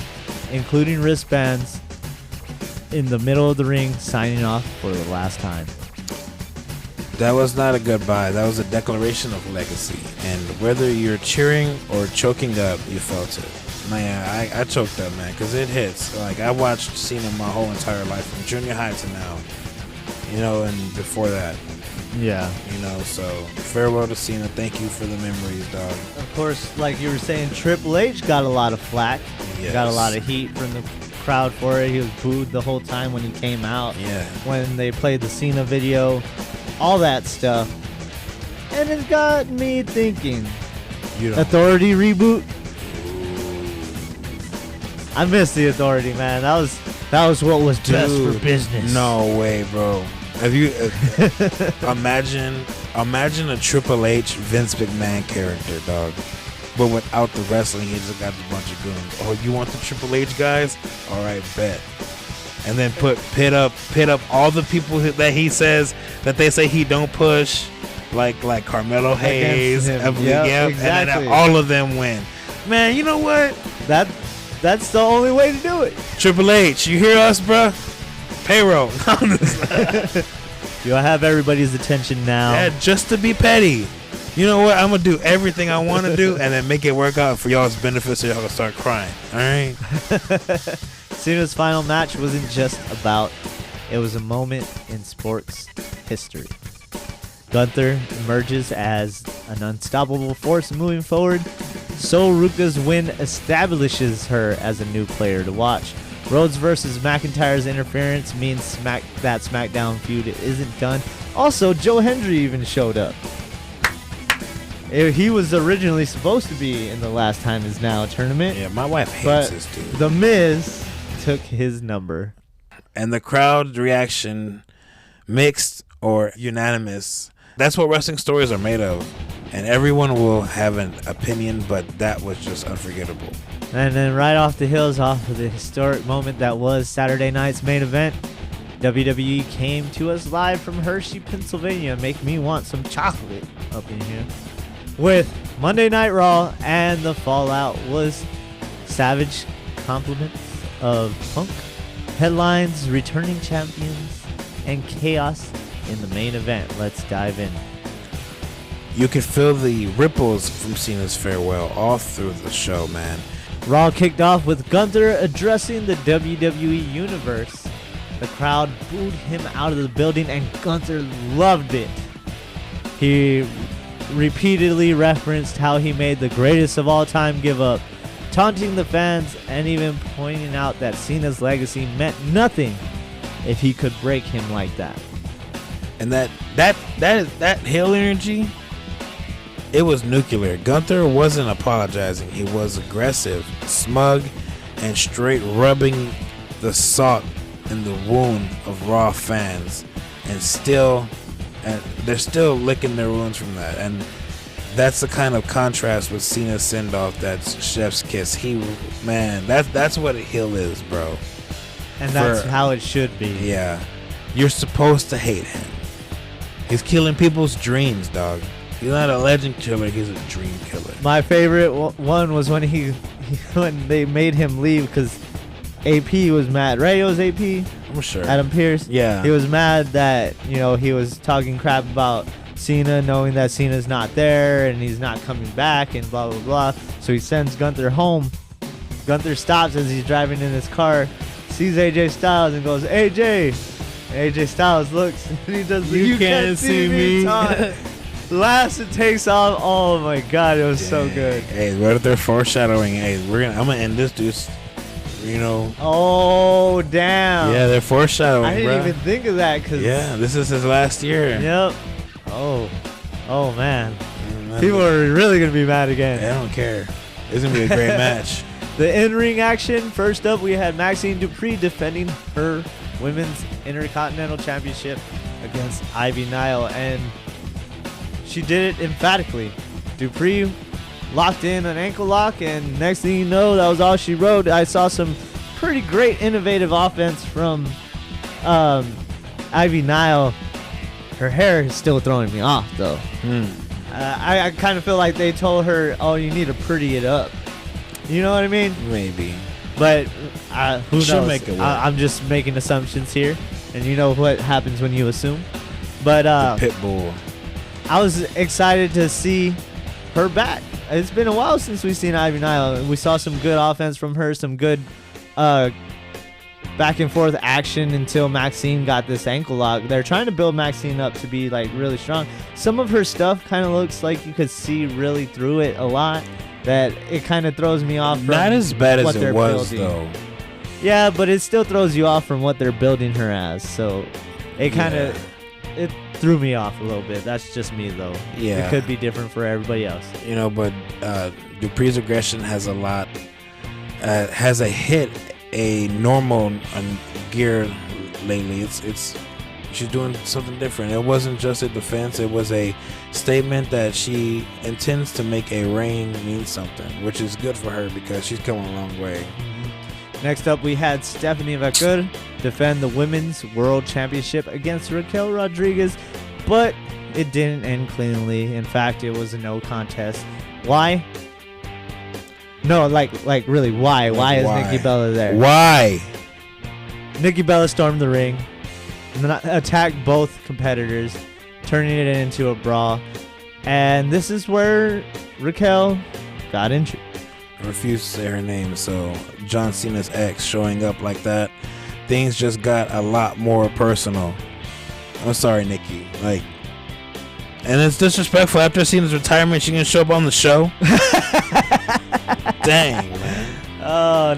including wristbands, in the middle of the ring, signing off for the last time. That was not a goodbye. That was a declaration of legacy. And whether you're cheering or choking up, you felt it. Man, I choked up, man, because it hits. Like, I watched Cena my whole entire life, from junior high to now. And before that. Yeah. So farewell to Cena. Thank you for the memories, dog. Of course, like you were saying, Triple H got a lot of flack. Yes. Got a lot of heat from the crowd for it. He was booed the whole time when he came out. Yeah. When they played the Cena video, all that stuff. And it got me thinking. Authority reboot. I miss the Authority, man. That was what was best for business. No way, bro. Have you imagine a Triple H Vince McMahon character, dog, but without the wrestling? He just got a bunch of goons. Oh, you want the Triple H guys? All right, bet. And then pit up all the people that he says that they say he don't push, like Carmelo Hayes, exactly. And then all of them win. Man, you know what? That's the only way to do it. Triple H, you hear us, bruh? Payroll. You'll have everybody's attention now. Yeah, just to be petty. You know what? I'm going to do everything I want to do and then make it work out for y'all's benefit so y'all can start crying. All right? Cena's final match wasn't just about. It was a moment in sports history. Gunther emerges as an unstoppable force moving forward. So Ruka's win establishes her as a new player to watch. Rhodes versus McIntyre's interference means that SmackDown feud isn't done. Also, Joe Hendry even showed up. He was originally supposed to be in the Last Time Is Now tournament. Yeah, my wife hates this dude. The Miz took his number. And the crowd reaction, mixed or unanimous. That's what wrestling stories are made of. And everyone will have an opinion, but that was just unforgettable. And then right off the heels off of the historic moment that was Saturday night's main event, WWE came to us live from Hershey, Pennsylvania. Make me want some chocolate up in here. With Monday Night Raw, and the fallout was savage compliments of Punk, headlines, returning champions, and chaos in the main event. Let's dive in. You could feel the ripples from Cena's farewell all through the show, man. Raw kicked off with Gunther addressing the WWE Universe. The crowd booed him out of the building, and Gunther loved it. He repeatedly referenced how he made the greatest of all time give up, taunting the fans and even pointing out that Cena's legacy meant nothing if he could break him like that. And that heel energy, it was nuclear. Gunther wasn't apologizing. He was aggressive, smug, and straight rubbing the salt in the wound of Raw fans, and they're still licking their wounds from that. And that's the kind of contrast with Cena's send-off. That's chef's kiss. That's what a heel is, bro. And that's how it should be. Yeah. You're supposed to hate him. He's killing people's dreams, dog. He's not a legend killer. He's a dream killer. My favorite one was when when they made him leave because AP was mad. Right? It was AP? I'm sure. Adam Pearce? Yeah. He was mad that, he was talking crap about Cena, knowing that Cena's not there and he's not coming back and blah, blah, blah. So he sends Gunther home. Gunther stops as he's driving in his car, sees AJ Styles and goes, AJ. And AJ Styles looks and he does the you can't see me taunt. Laughs and takes off. Oh my God, it was so good. Hey, what if they're foreshadowing? Hey, I'm gonna end this dude. Oh damn. Yeah, they're foreshadowing. I didn't even think of that yeah, this is his last year. Yep. Oh man. People are really gonna be mad again. I don't care. It's gonna be a great match. The in-ring action. First up, we had Maxine Dupree defending her Women's Intercontinental Championship against Ivy Nile, and she did it emphatically. Dupree locked in an ankle lock, and next thing you know, that was all she wrote. I saw some pretty great innovative offense from Ivy Nile. Her hair is still throwing me off, though. I kind of feel like they told her, oh, you need to pretty it up. You know what I mean? Maybe. But who knows? She'll make it work. I'm just making assumptions here, and you know what happens when you assume. But the pit bull. I was excited to see her back. It's been a while since we've seen Ivy Nile. We saw some good offense from her, some good back and forth action until Maxine got this ankle lock. They're trying to build Maxine up to be like really strong. Some of her stuff kind of looks like you could see really through it a lot. That it kind of throws me off. From not as bad as it was building. though. Yeah, but it still throws you off from what they're building her as. So it kind of it threw me off a little bit. That's just me though. Yeah, it could be different for everybody else. But Dupree's aggression has a lot. Has hit a normal gear lately. She's doing something different. It wasn't just a defense. It was a statement that she intends to make a reign mean something, which is good for her because she's come a long way. Next up, we had Stephanie Vaquer defend the Women's World Championship against Raquel Rodriguez, but it didn't end cleanly. In fact, it was a no contest. Why? No, like really, why? Why is Nikki Bella there? Why? Nikki Bella stormed the ring, attacked both competitors, turning it into a brawl. And this is where Raquel got injured. I refuse to say her name, so John Cena's ex showing up like that, things just got a lot more personal. I'm sorry, Nikki. And it's disrespectful. After Cena's retirement, she can show up on the show. Dang, man.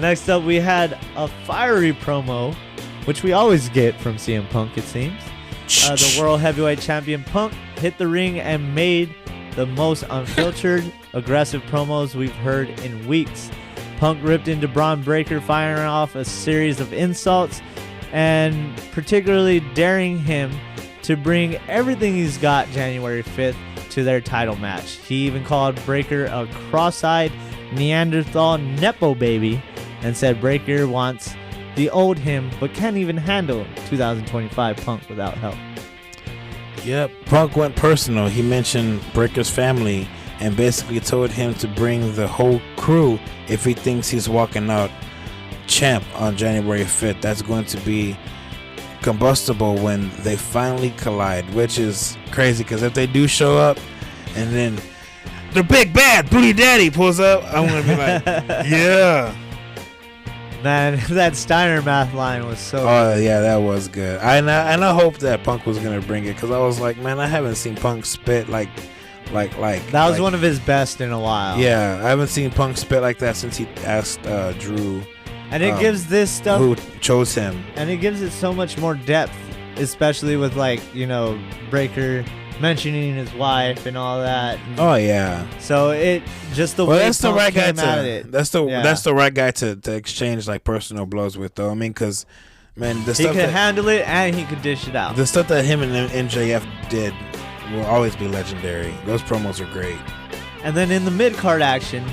Next up, we had a fiery promo, which we always get from CM Punk, it seems. The World Heavyweight Champion Punk hit the ring and made the most unfiltered, aggressive promos we've heard in weeks. Punk ripped into Bron Breakker, firing off a series of insults and particularly daring him to bring everything he's got January 5th to their title match. He even called Breakker a cross-eyed Neanderthal Nepo baby and said Breakker wants the old him but can't even handle 2025 Punk without help. Yep, Punk went personal. He mentioned Breakker's family and basically told him to bring the whole crew if he thinks he's walking out champ on January 5th. That's going to be combustible when they finally collide, which is crazy because if they do show up and then the big bad Booty Daddy pulls up, I'm going to be like, yeah. Man, that Steiner math line was so good. Yeah, that was good. And I hope that Punk was going to bring it because I was like, man, I haven't seen Punk spit like that was one of his best in a while. Yeah, I haven't seen Punk spit like that since he asked Drew. And it gives this stuff who chose him. And it gives it so much more depth, especially with Breakker mentioning his wife and all that. Oh yeah. So it just the way that's the right guy that's the right guy to exchange like personal blows with though. I mean, because man, he could handle it and he could dish it out. The stuff that him and MJF did will always be legendary. Those promos are great. And then in the mid-card action,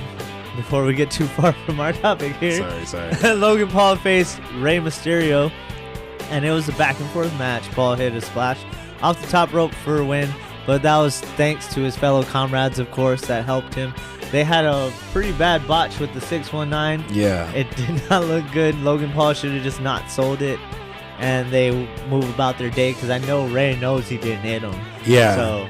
before we get too far from our topic here, sorry. Logan Paul faced Rey Mysterio, and it was a back-and-forth match. Paul hit a splash off the top rope for a win, but that was thanks to his fellow comrades, of course, that helped him. They had a pretty bad botch with the 619. Yeah. It did not look good. Logan Paul should have just not sold it, and they move about their day because I know Rey knows he didn't hit him. Yeah. So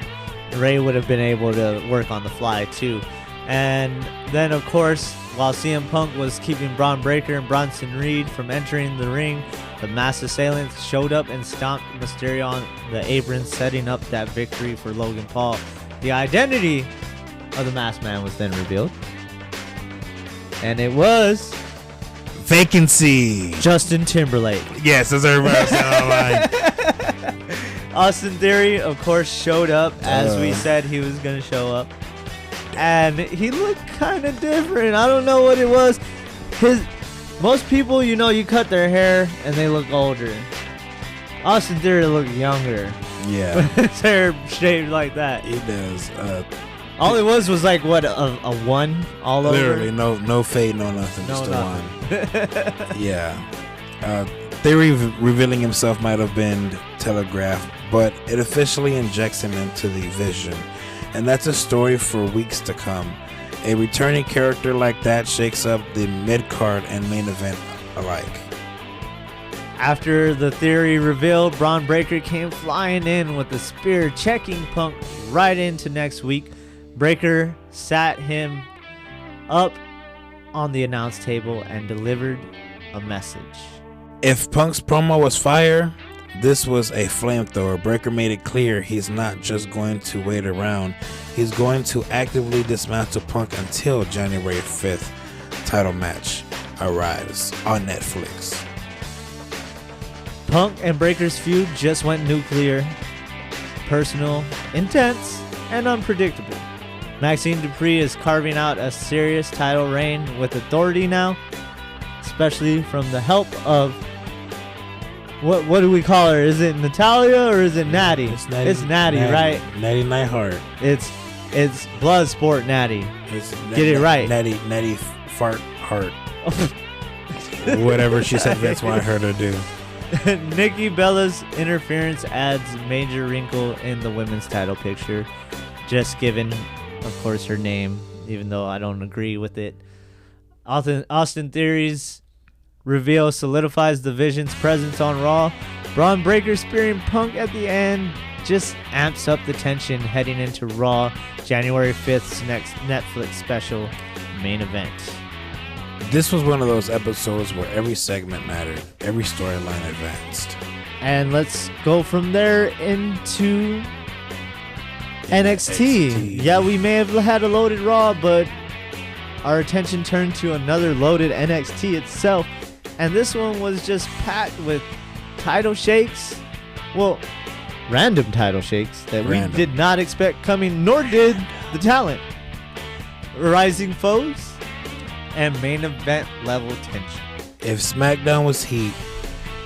Rey would have been able to work on the fly too. And then, of course, while CM Punk was keeping Bron Breakker and Bronson Reed from entering the ring, the mass assailants showed up and stomped Mysterio on the apron, setting up that victory for Logan Paul. The identity of the masked man was then revealed. And it was... Vacancy. Justin Timberlake. Yes, as everybody said online. Austin Theory, of course, showed up as we said he was going to show up. And he looked kind of different. I don't know what it was. Most people, you cut their hair and they look older. Austin Theory looked younger. Yeah. His hair shaved like that. He does. All it was like what, a one all literally, over? Literally, no fade, no nothing, no just nothing. a one. Yeah. Theory revealing himself might have been telegraphed, but it officially injects him into the vision. And that's a story for weeks to come. A returning character like that shakes up the mid-card and main event alike. After the Theory reveal, Bron Breakker came flying in with the spear, checking Punk right into next week. Breakker sat him up on the announce table and delivered a message. If Punk's promo was fire, this was a flamethrower. Breakker made it clear he's not just going to wait around. He's going to actively dismantle Punk until January 5th title match arrives on Netflix. Punk and Breakker's feud just went nuclear, personal, intense, and unpredictable. Maxine Dupree is carving out a serious title reign with authority now, especially from the help of what do we call her? Is it Natalia or is it Natty? It's Natty, right? Natty Neidhart. It's Bloodsport Natty. Get it right. Natty Fart Heart. Whatever she said Vince wanted her to do. Nikki Bella's interference adds major wrinkle in the women's title picture. Just given, of course, her name, even though I don't agree with it. Austin Theory's reveal solidifies the Vision's presence on Raw. Bron Breakker spearing Punk at the end just amps up the tension heading into Raw, January 5th's next Netflix special main event. This was one of those episodes where every segment mattered, every storyline advanced. And let's go from there into NXT. Yeah, we may have had a loaded Raw, but our attention turned to another loaded NXT itself, and this one was just packed with title shakes. Well, random title shakes that we did not expect coming, nor did the talent. Rising foes and main event level tension. If SmackDown was heat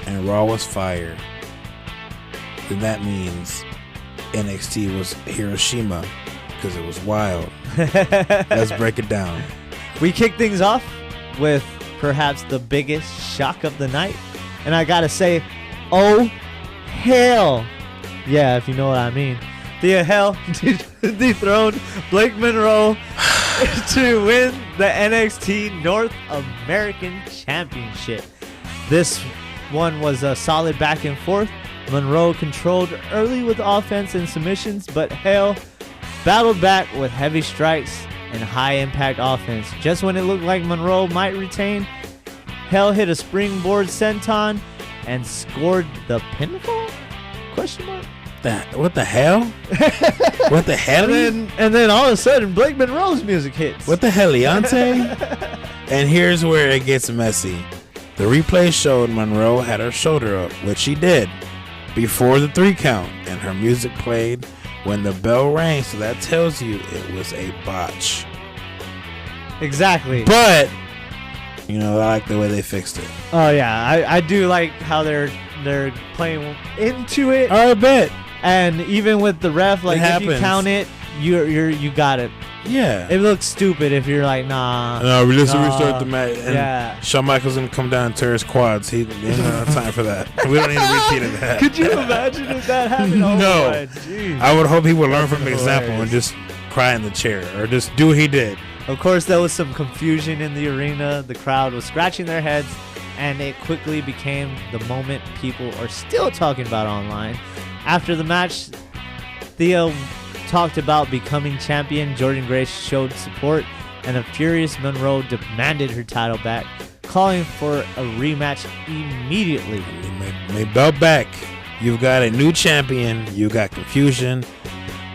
and Raw was fire, then that means NXT was Hiroshima because it was wild. Let's break it down. We kick things off with perhaps the biggest shock of the night. And I gotta say, oh hell. Yeah, if you know what I mean. The hell dethroned Blake Monroe to win the NXT North American Championship. This one was a solid back and forth. Monroe controlled early with offense and submissions, but Hale battled back with heavy strikes and high impact offense. Just when it looked like Monroe might retain, Hale hit a springboard senton and scored the pinfall? Question mark? What the hell? What the hell? And then all of a sudden, Blake Monroe's music hits. What the hell, Leonte? And here's where it gets messy. The replay showed Monroe had her shoulder up, which she did, before the 3 count, and her music played when the bell rang, so that tells you it was a botch. Exactly. But, you know, I like the way they fixed it. Oh, yeah. I do like how they're playing into it. I bet. And even with the ref, like, if you count it, you got it. Yeah. It looks stupid if you're like, nah. No, let's restart the match. And yeah. Shawn Michaels going to come down and tear his quads. He ain't got time for that. We don't need a repeat of that. Could you imagine if that happened? Oh, no. God, I would hope he would learn from the example and just cry in the chair or just do what he did. Of course, there was some confusion in the arena. The crowd was scratching their heads, and it quickly became the moment people are still talking about online. After the match, Theo talked about becoming champion. Jordan Grace showed support, and a furious Monroe demanded her title back, calling for a rematch immediately. They belt back. You've got a new champion. You got confusion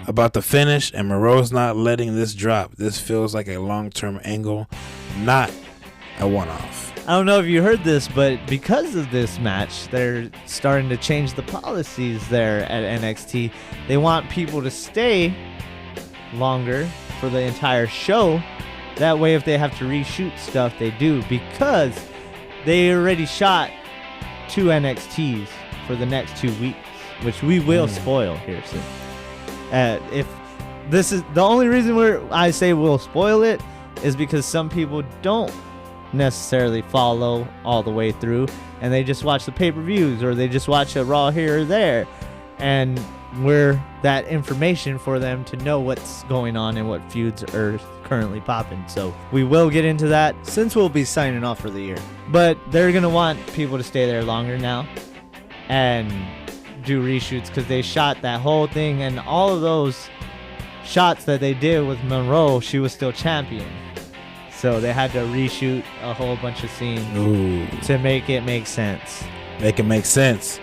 about the finish, and Monroe's not letting this drop. This feels like a long-term angle, not a one-off. I don't know if you heard this, but because of this match, they're starting to change the policies there at NXT. They want people to stay longer for the entire show. That way, if they have to reshoot stuff, they do, because they already shot 2 NXTs for the next 2 weeks, which we will spoil here soon. If this is the only reason I say we'll spoil it is because some people don't necessarily follow all the way through, and they just watch the pay-per-views, or they just watch a Raw here or there, and we're that information for them to know what's going on and what feuds are currently popping. So we will get into that since we'll be signing off for the year, but they're gonna want people to stay there longer now and do reshoots, because they shot that whole thing, and all of those shots that they did with Monroe, she was still champion. So they had to reshoot a whole bunch of scenes to make it make sense. Make it make sense.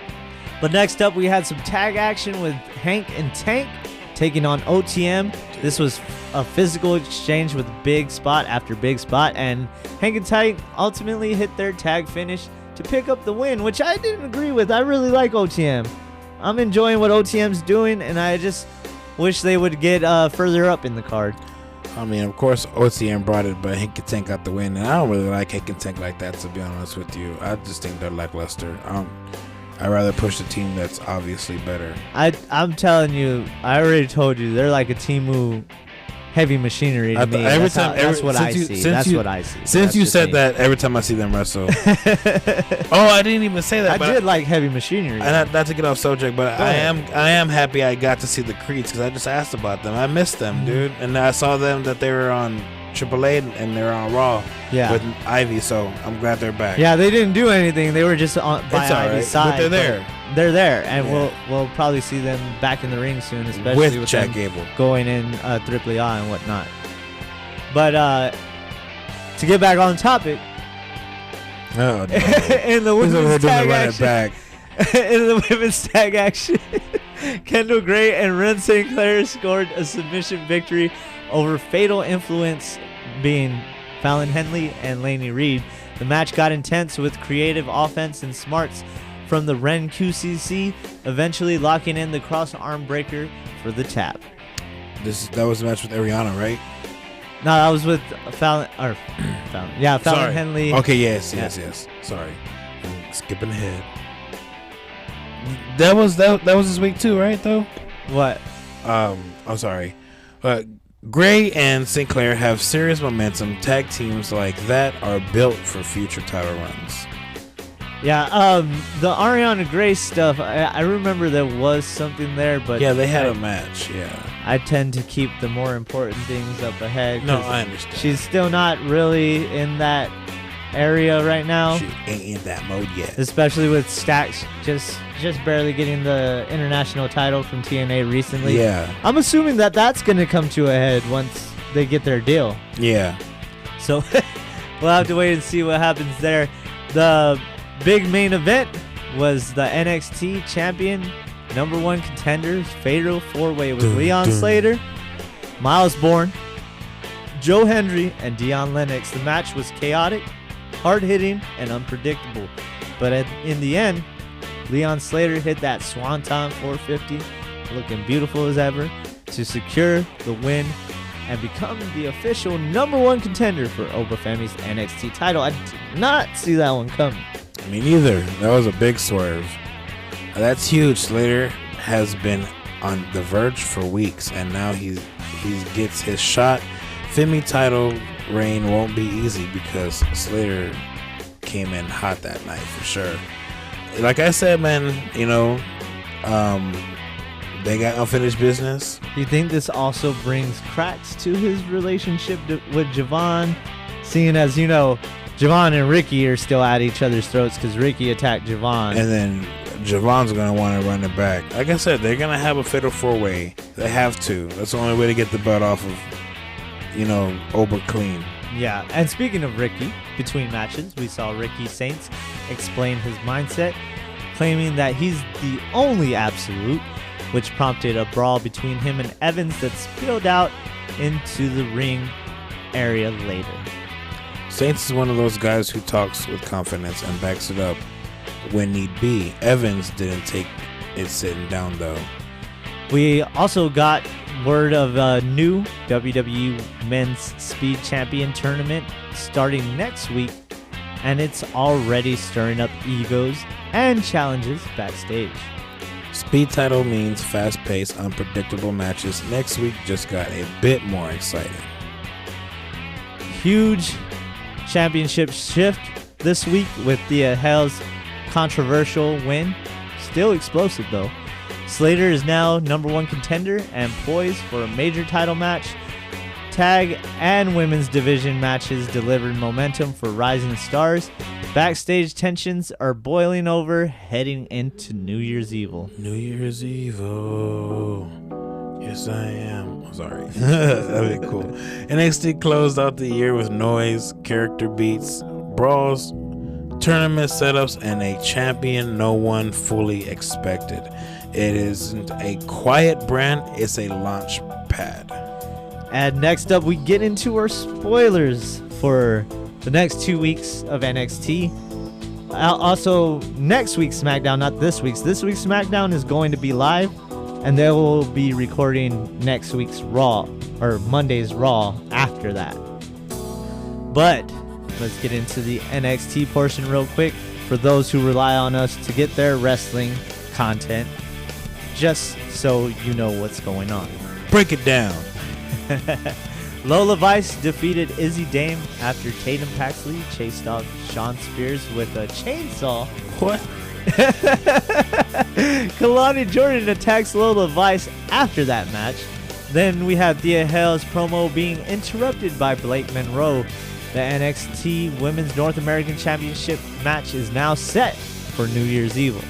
But next up, we had some tag action with Hank and Tank taking on OTM. This was a physical exchange with big spot after big spot, and Hank and Tank ultimately hit their tag finish to pick up the win, which I didn't agree with. I really like OTM. I'm enjoying what OTM's doing, and I just wish they would get further up in the card. I mean, of course, OTM brought it, but Hank and Tank got the win, and I don't really like Hank and Tank like that, to be honest with you. I just think they're lackluster. I'd rather push the team that's obviously better. I'm telling you, I already told you, they're like a Timu heavy machinery to me. That's what I see. Since you said that, every time I see them wrestle. Oh, I didn't even say that. I did like heavy machinery. And not to get off subject, but I am happy I got to see the Creeds, because I just asked about them. I missed them, dude. And I saw them that they were on AAA and they're on Raw with Ivy, so I'm glad they're back. Yeah, they didn't do anything. They were just by Ivy's side. But they're there. They're there, and we'll probably see them back in the ring soon, especially with Chad Gable going in AAA and whatnot. But to get back on topic, no. in the women's tag action, in the women's tag action, Kendall Gray and Ren St. Clair scored a submission victory over Fatal Influence being Fallon Henley and Laney Reed. The match got intense with creative offense and smarts from the Ren QCC, eventually locking in the cross arm breaker for the tap. That was the match with Ariana, right? No, that was with Fallon. Yeah, Fallon Sorry. Henley. Okay, yes. Sorry, I'm skipping ahead. That was this week too, right? Though. What? I'm sorry. Gray and Sinclair have serious momentum. Tag teams like that are built for future title runs. Yeah, the Ariana Gray stuff, I remember there was something there, but... Yeah, they had a match, yeah. I tend to keep the more important things up ahead. No, I understand. She's still not really in that area right now. She ain't in that mode yet. Especially with Stax just barely getting the international title from TNA recently. Yeah. I'm assuming that that's going to come to a head once they get their deal. Yeah. So we'll have to wait and see what happens there. The big main event was the NXT champion, #1 contenders, fatal 4-way with Leon Slater, Miles Bourne, Joe Hendry, and Deion Lennox. The match was chaotic, hard-hitting, and unpredictable. But in the end, Leon Slater hit that Swanton 450, looking beautiful as ever, to secure the win and become the official #1 contender for Obafemi's NXT title. I did not see that one coming. Me neither. That was a big swerve. That's huge. Slater has been on the verge for weeks, and now he gets his shot. Femi title reign won't be easy because Slater came in hot that night for sure. Like I said, man, they got unfinished business. Do you think this also brings cracks to his relationship with Javon? Seeing as, Javon and Ricky are still at each other's throats because Ricky attacked Javon. And then Javon's going to want to run it back. Like I said, they're going to have a fatal 4-way. They have to. That's the only way to get the belt off of, Oba clean. Yeah, and speaking of Ricky, between matches, we saw Ricky Saints explain his mindset, claiming that he's the only absolute, which prompted a brawl between him and Evans that spilled out into the ring area later. Saints is one of those guys who talks with confidence and backs it up when need be. Evans didn't take it sitting down, though. We also got word of a new WWE Men's Speed Champion tournament starting next week, and it's already stirring up egos and challenges backstage. Speed title means fast-paced, unpredictable matches. Next week just got a bit more exciting. Huge championship shift this week with Thea Hale's controversial win. Still explosive though. Slater is now #1 contender and poised for a major title match. Tag and women's division matches delivered momentum for rising stars. Backstage tensions are boiling over heading into New Year's Evil. New Year's Evil. Yes, I am. I'm sorry. That'd be cool. NXT closed out the year with noise, character beats, brawls, tournament setups, and a champion no one fully expected. It isn't a quiet brand, it's a launch pad. And next up, we get into our spoilers for the next 2 weeks of NXT. Also, next week's SmackDown, not this week's. This week's SmackDown is going to be live, and they will be recording next week's Raw, or Monday's Raw after that. But let's get into the NXT portion real quick for those who rely on us to get their wrestling content, just so you know what's going on. Break it down. Lola Vice defeated Izzy Dame after Tatum Paxley chased off Sean Spears with a chainsaw. What? Kalani Jordan attacks Lola Vice after that match. Then we have Thea Hale's promo being interrupted by Blake Monroe. The NXT Women's North American Championship match is now set for New Year's Evil.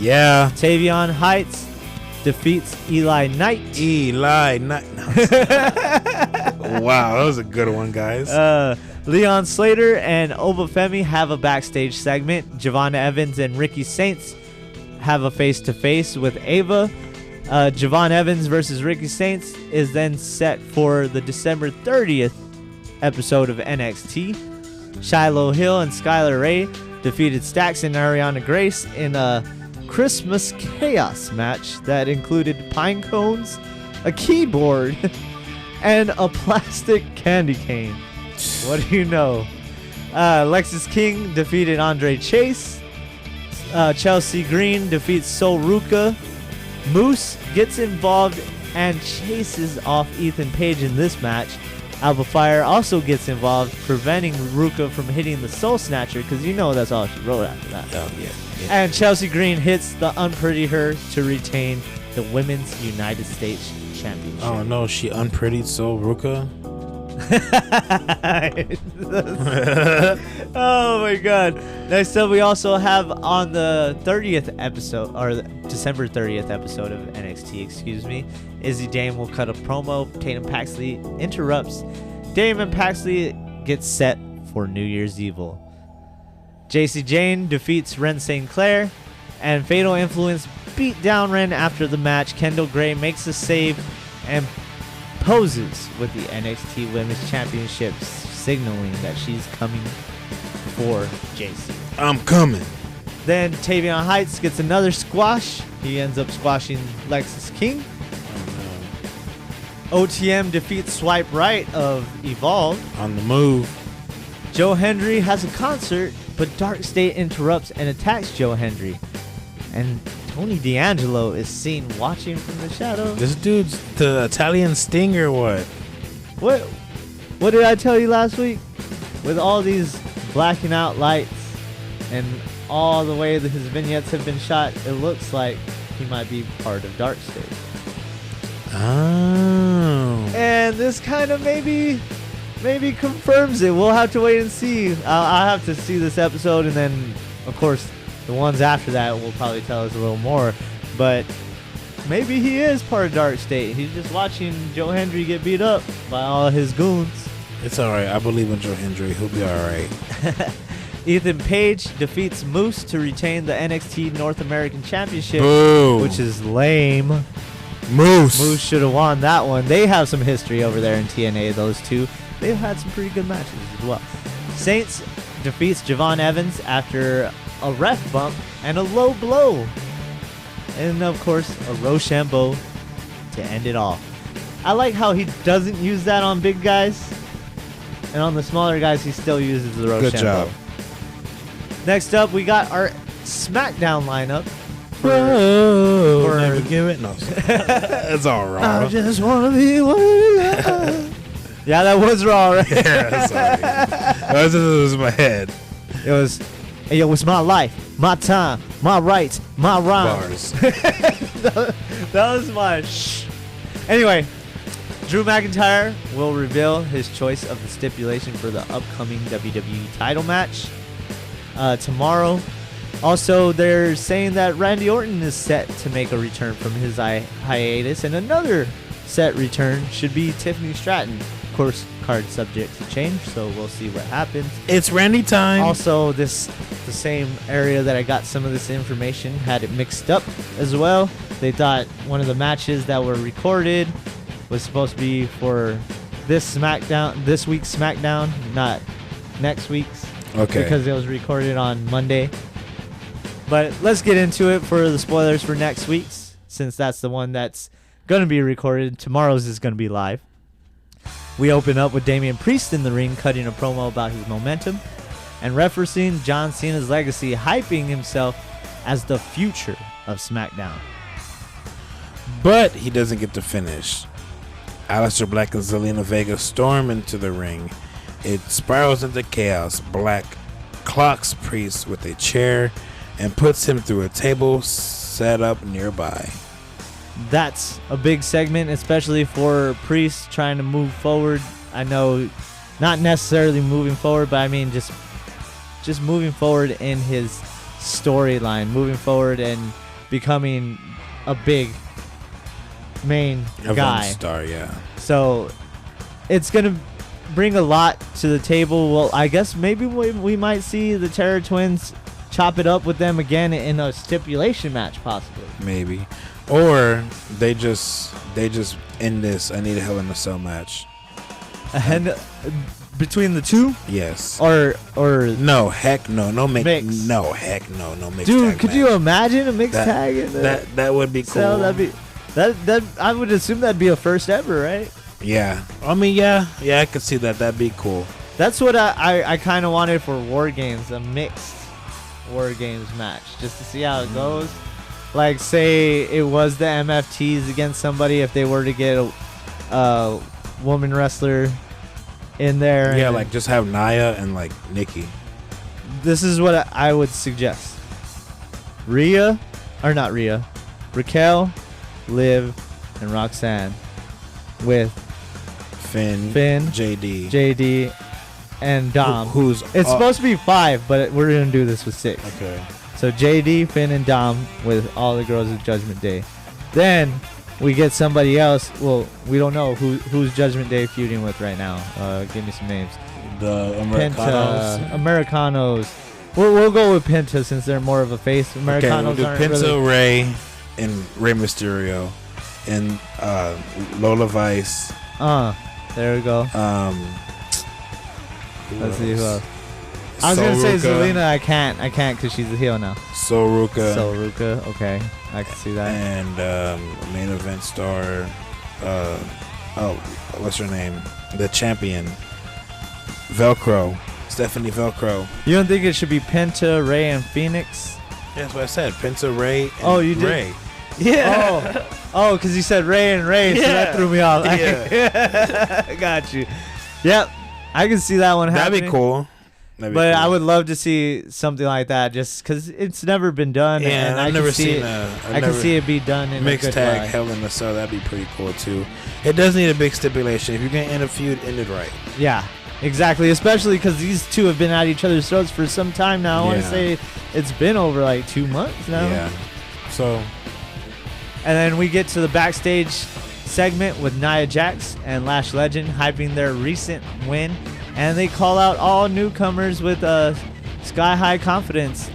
Yeah. Tavion Heights defeats Eli Knight. Eli Knight. Wow, that was a good one, guys. Leon Slater and Obafemi have a backstage segment. Javon Evans and Ricky Saints have a face-to-face with Ava. Javon Evans versus Ricky Saints is then set for the December 30th episode of NXT. Shiloh Hill and Skylar Ray defeated Stax and Ariana Grace in a Christmas Chaos match that included pine cones, a keyboard, and a plastic candy cane. What do you know? Lexis King defeated Andre Chase. Chelsea Green defeats Sol Ruka. Moose gets involved and chases off Ethan Page in this match. Alba Fire also gets involved, preventing Ruka from hitting the Soul Snatcher, because you know that's all she wrote after that. Oh, yeah. And Chelsea Green hits the Unpretty Her to retain the Women's United States Championship. Oh, no, she unprettied Sol Ruka? Oh my god. Next up, we also have on the 30th episode, or the December 30th episode of NXT, excuse me, Izzy Dame will cut a promo. Tatum Paxley interrupts. Damon Paxley gets set for New Year's Evil. JC Jane defeats Ren St. Clair, and Fatal Influence beat down Ren after the match. Kendall Gray makes a save and poses with the NXT Women's Championship, signaling that she's coming for JC. I'm coming. Then Tavion Heights gets another squash. He ends up squashing Lexis King. OTM defeats Swipe Right of Evolve. On the move. Joe Hendry has a concert, but Dark State interrupts and attacks Joe Hendry. And Tony D'Angelo is seen watching from the shadows. This dude's the Italian Sting or what? What did I tell you last week? With all these blacking out lights and all the way that his vignettes have been shot, it looks like he might be part of Dark State. Oh. And this kind of maybe confirms it. We'll have to wait and see. I'll have to see this episode, and then, of course, the ones after that will probably tell us a little more. But maybe he is part of Dark State. He's just watching Joe Hendry get beat up by all his goons. It's all right. I believe in Joe Hendry. He'll be all right. Ethan Page defeats Moose to retain the NXT North American Championship, Boo. which is lame. Moose should have won that one. They have some history over there in TNA, those two. They've had some pretty good matches as well. Saints defeats Javon Evans after a ref bump and a low blow. And, of course, a Rochambeau to end it all. I like how he doesn't use that on big guys. And on the smaller guys, he still uses the Rochambeau. Good job. Next up, we got our SmackDown lineup. Never give it. No, it's all wrong. I just want to be one of you. Yeah, that was raw, right? Yeah, sorry. That was in my head. It was my life, my time, my rights, my rhymes. Bars. that was my shh. Anyway, Drew McIntyre will reveal his choice of the stipulation for the upcoming WWE title match tomorrow. Also, they're saying that Randy Orton is set to make a return from his hiatus, and another set return should be Tiffany Stratton. Of course, card subject to change, so we'll see what happens. It's Randy time. Also, the same area that I got some of this information had it mixed up as well. They thought one of the matches that were recorded was supposed to be for this week's SmackDown, not next week's. Okay. Because it was recorded on Monday. But let's get into it for the spoilers for next week's, since that's the one that's going to be recorded. Tomorrow's is going to be live. We open up with Damian Priest in the ring, cutting a promo about his momentum and referencing John Cena's legacy, hyping himself as the future of SmackDown. But he doesn't get to finish. Aleister Black and Zelina Vega storm into the ring. It spirals into chaos. Black clocks Priest with a chair and puts him through a table set up nearby. That's a big segment, especially for Priest trying to move forward. I know, not necessarily moving forward, but I mean just moving forward in his storyline, moving forward and becoming a big main guy. Star, yeah. So it's gonna bring a lot to the table. Well, I guess maybe we might see the Terror Twins chop it up with them again in a stipulation match, possibly. Maybe. Or they just end this I Need a Hell in a Cell match. And between the two? Yes. Or no, heck no, no mix. No, heck no, no mix. Dude, tag could match. you imagine a mixed tag in there? That would be cool. So that'd be that I would assume that'd be a first ever, right? Yeah. I mean, yeah, I could see that. That'd be cool. That's what I kind of wanted for War Games, a mixed War Games match, just to see how it goes. Like, say it was the MFTs against somebody, if they were to get a woman wrestler in there. Yeah, like just have Nia and like Nikki. This is what I would suggest. Raquel, Liv, and Roxanne with Finn, JD, and Dom. It's supposed to be 5, but we're gonna do this with 6. Okay. So JD, Finn, and Dom with all the girls of Judgment Day. Then we get somebody else. Well, we don't know who's Judgment Day feuding with right now. Give me some names. The Americanos. Penta, Americanos. We'll go with Penta since they're more of a face. Americanos we'll do aren't Penta, really. Ray, and Rey Mysterio, and Lola Vice. There we go. Let's see who else. I was gonna say Zelina. I can't because she's a heel now. Soruka. Okay, I can see that. And main event star. What's her name? The champion. Velcro. Stephanie Velcro. You don't think it should be Penta, Ray, and Phoenix? Yeah, that's what I said. Penta, Ray, and you did? Ray. Yeah. Oh, because you said Ray and Ray, so that threw me off. Yeah. Got you. Yep. I can see that one happening. That'd be cool. But I would love to see something like that, just because it's never been done. Yeah, and I've never seen I can see it be done in mixed a good tag way. Hell in a Cell. That'd be pretty cool too. It does need a big stipulation. If you're gonna end a feud, end it right. Yeah, exactly. Especially because these two have been at each other's throats for some time now. I want to say it's been over like 2 months now. Yeah. So, and then we get to the backstage segment with Nia Jax and Lash Legend hyping their recent win, and they call out all newcomers with sky high confidence.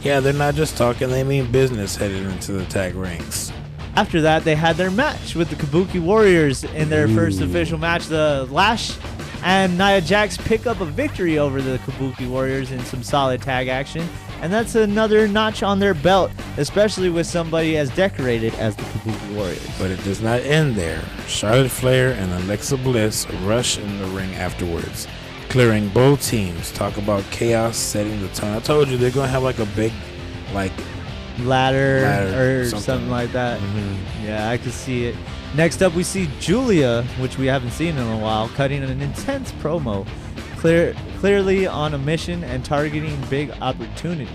yeah, they're not just talking; they mean business headed into the tag rings. After that, they had their match with the Kabuki Warriors in their first official match. The Lash and Nia Jax pick up a victory over the Kabuki Warriors in some solid tag action. And that's another notch on their belt, especially with somebody as decorated as the Kabuki Warriors. But it does not end there. Charlotte Flair and Alexa Bliss rush in the ring afterwards, clearing both teams. Talk about chaos setting the tone. I told you they're going to have like a big, like, ladder or something like that. Mm-hmm. Yeah, I could see it. Next up, we see Julia, which we haven't seen in a while, cutting an intense promo, clearly on a mission and targeting big opportunities.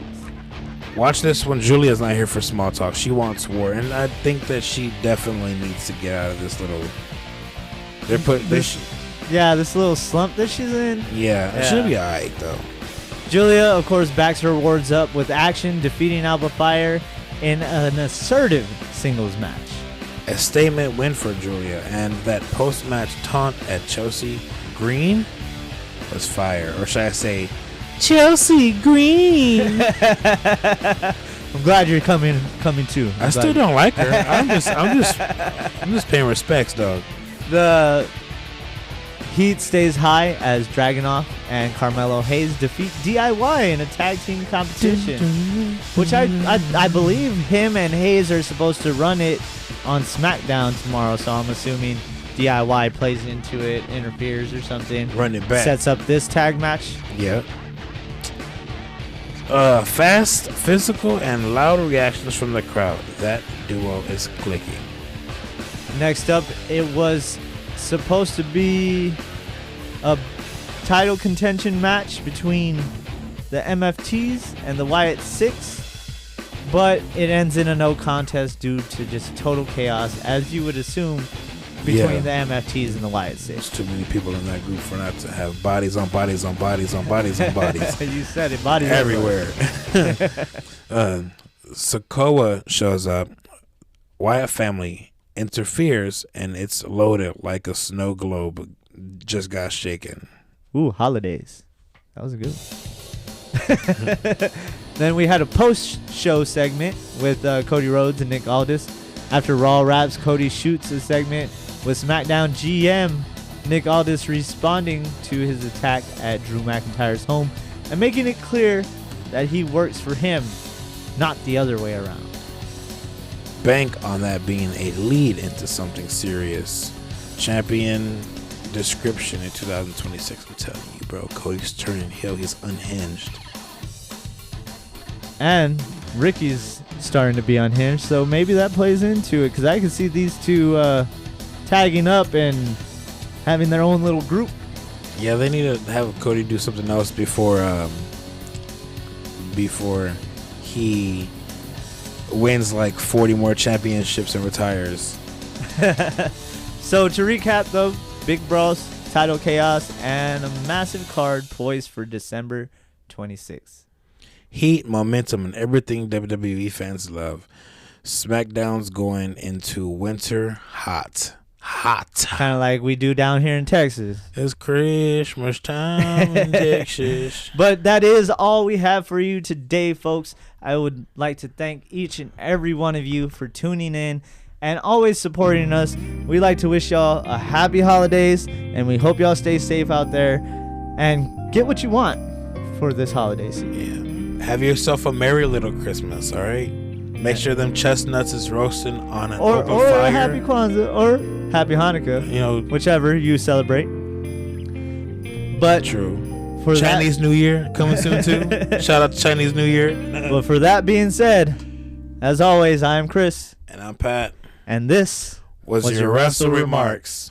Watch this when Julia's not here for small talk. She wants war, and I think that she definitely needs to get out of this little. This little slump that she's in. Yeah, it should be alright though. Julia, of course, backs her awards up with action, defeating Alba Fire in an assertive singles match. A statement win for Julia, and that post-match taunt at Chelsea Green was fire, or should I say, Chelsea Green? I'm glad you're coming too. I still don't like her. I'm just paying respects, dog. The heat stays high as Dragunov and Carmelo Hayes defeat DIY in a tag team competition, which I believe him and Hayes are supposed to run it on SmackDown tomorrow, so I'm assuming DIY plays into it, interferes or something. Run it back. Sets up this tag match. Yep. Fast, physical, and loud reactions from the crowd. That duo is clicking. Next up, it was supposed to be a title contention match between the MFTs and the Wyatt Six, but it ends in a no contest due to just total chaos, as you would assume, between the MFTs and the Wyatt Six. There's too many people in that group for not to have bodies on bodies on bodies on bodies on bodies. You said it, bodies everywhere. Sokoa shows up. Wyatt family interferes, and it's loaded like a snow globe just got shaken. Ooh, holidays. That was a good one. Then we had a post-show segment with Cody Rhodes and Nick Aldis. After Raw wraps, Cody shoots a segment with SmackDown GM Nick Aldis responding to his attack at Drew McIntyre's home and making it clear that he works for him, not the other way around. Bank on that being a lead into something serious. Champion description in 2026. I'm telling you, bro. Cody's turning heel. He's unhinged. And Ricky's starting to be unhinged, so maybe that plays into it, because I can see these two tagging up and having their own little group. Yeah, they need to have Cody do something else before he wins like 40 more championships and retires. So to recap, though, big brawls, title chaos, and a massive card poised for December 26th. Heat, momentum, and everything WWE fans love. SmackDown's going into winter hot. Kind of like we do down here in Texas. It's Christmas time in Texas. But that is all we have for you today, folks. I would like to thank each and every one of you for tuning in and always supporting us. We like to wish y'all a happy holidays, and we hope y'all stay safe out there and get what you want for this holiday season. Yeah. Have yourself a merry little Christmas, all right? Make sure them chestnuts is roasting on an open fire. Or happy Kwanzaa or happy Hanukkah, you know, whichever you celebrate. But true. For Chinese New Year coming soon too. Shout out to Chinese New Year. But for that being said, as always, I am Chris. And I'm Pat. And this was your Wrestle WreMarks.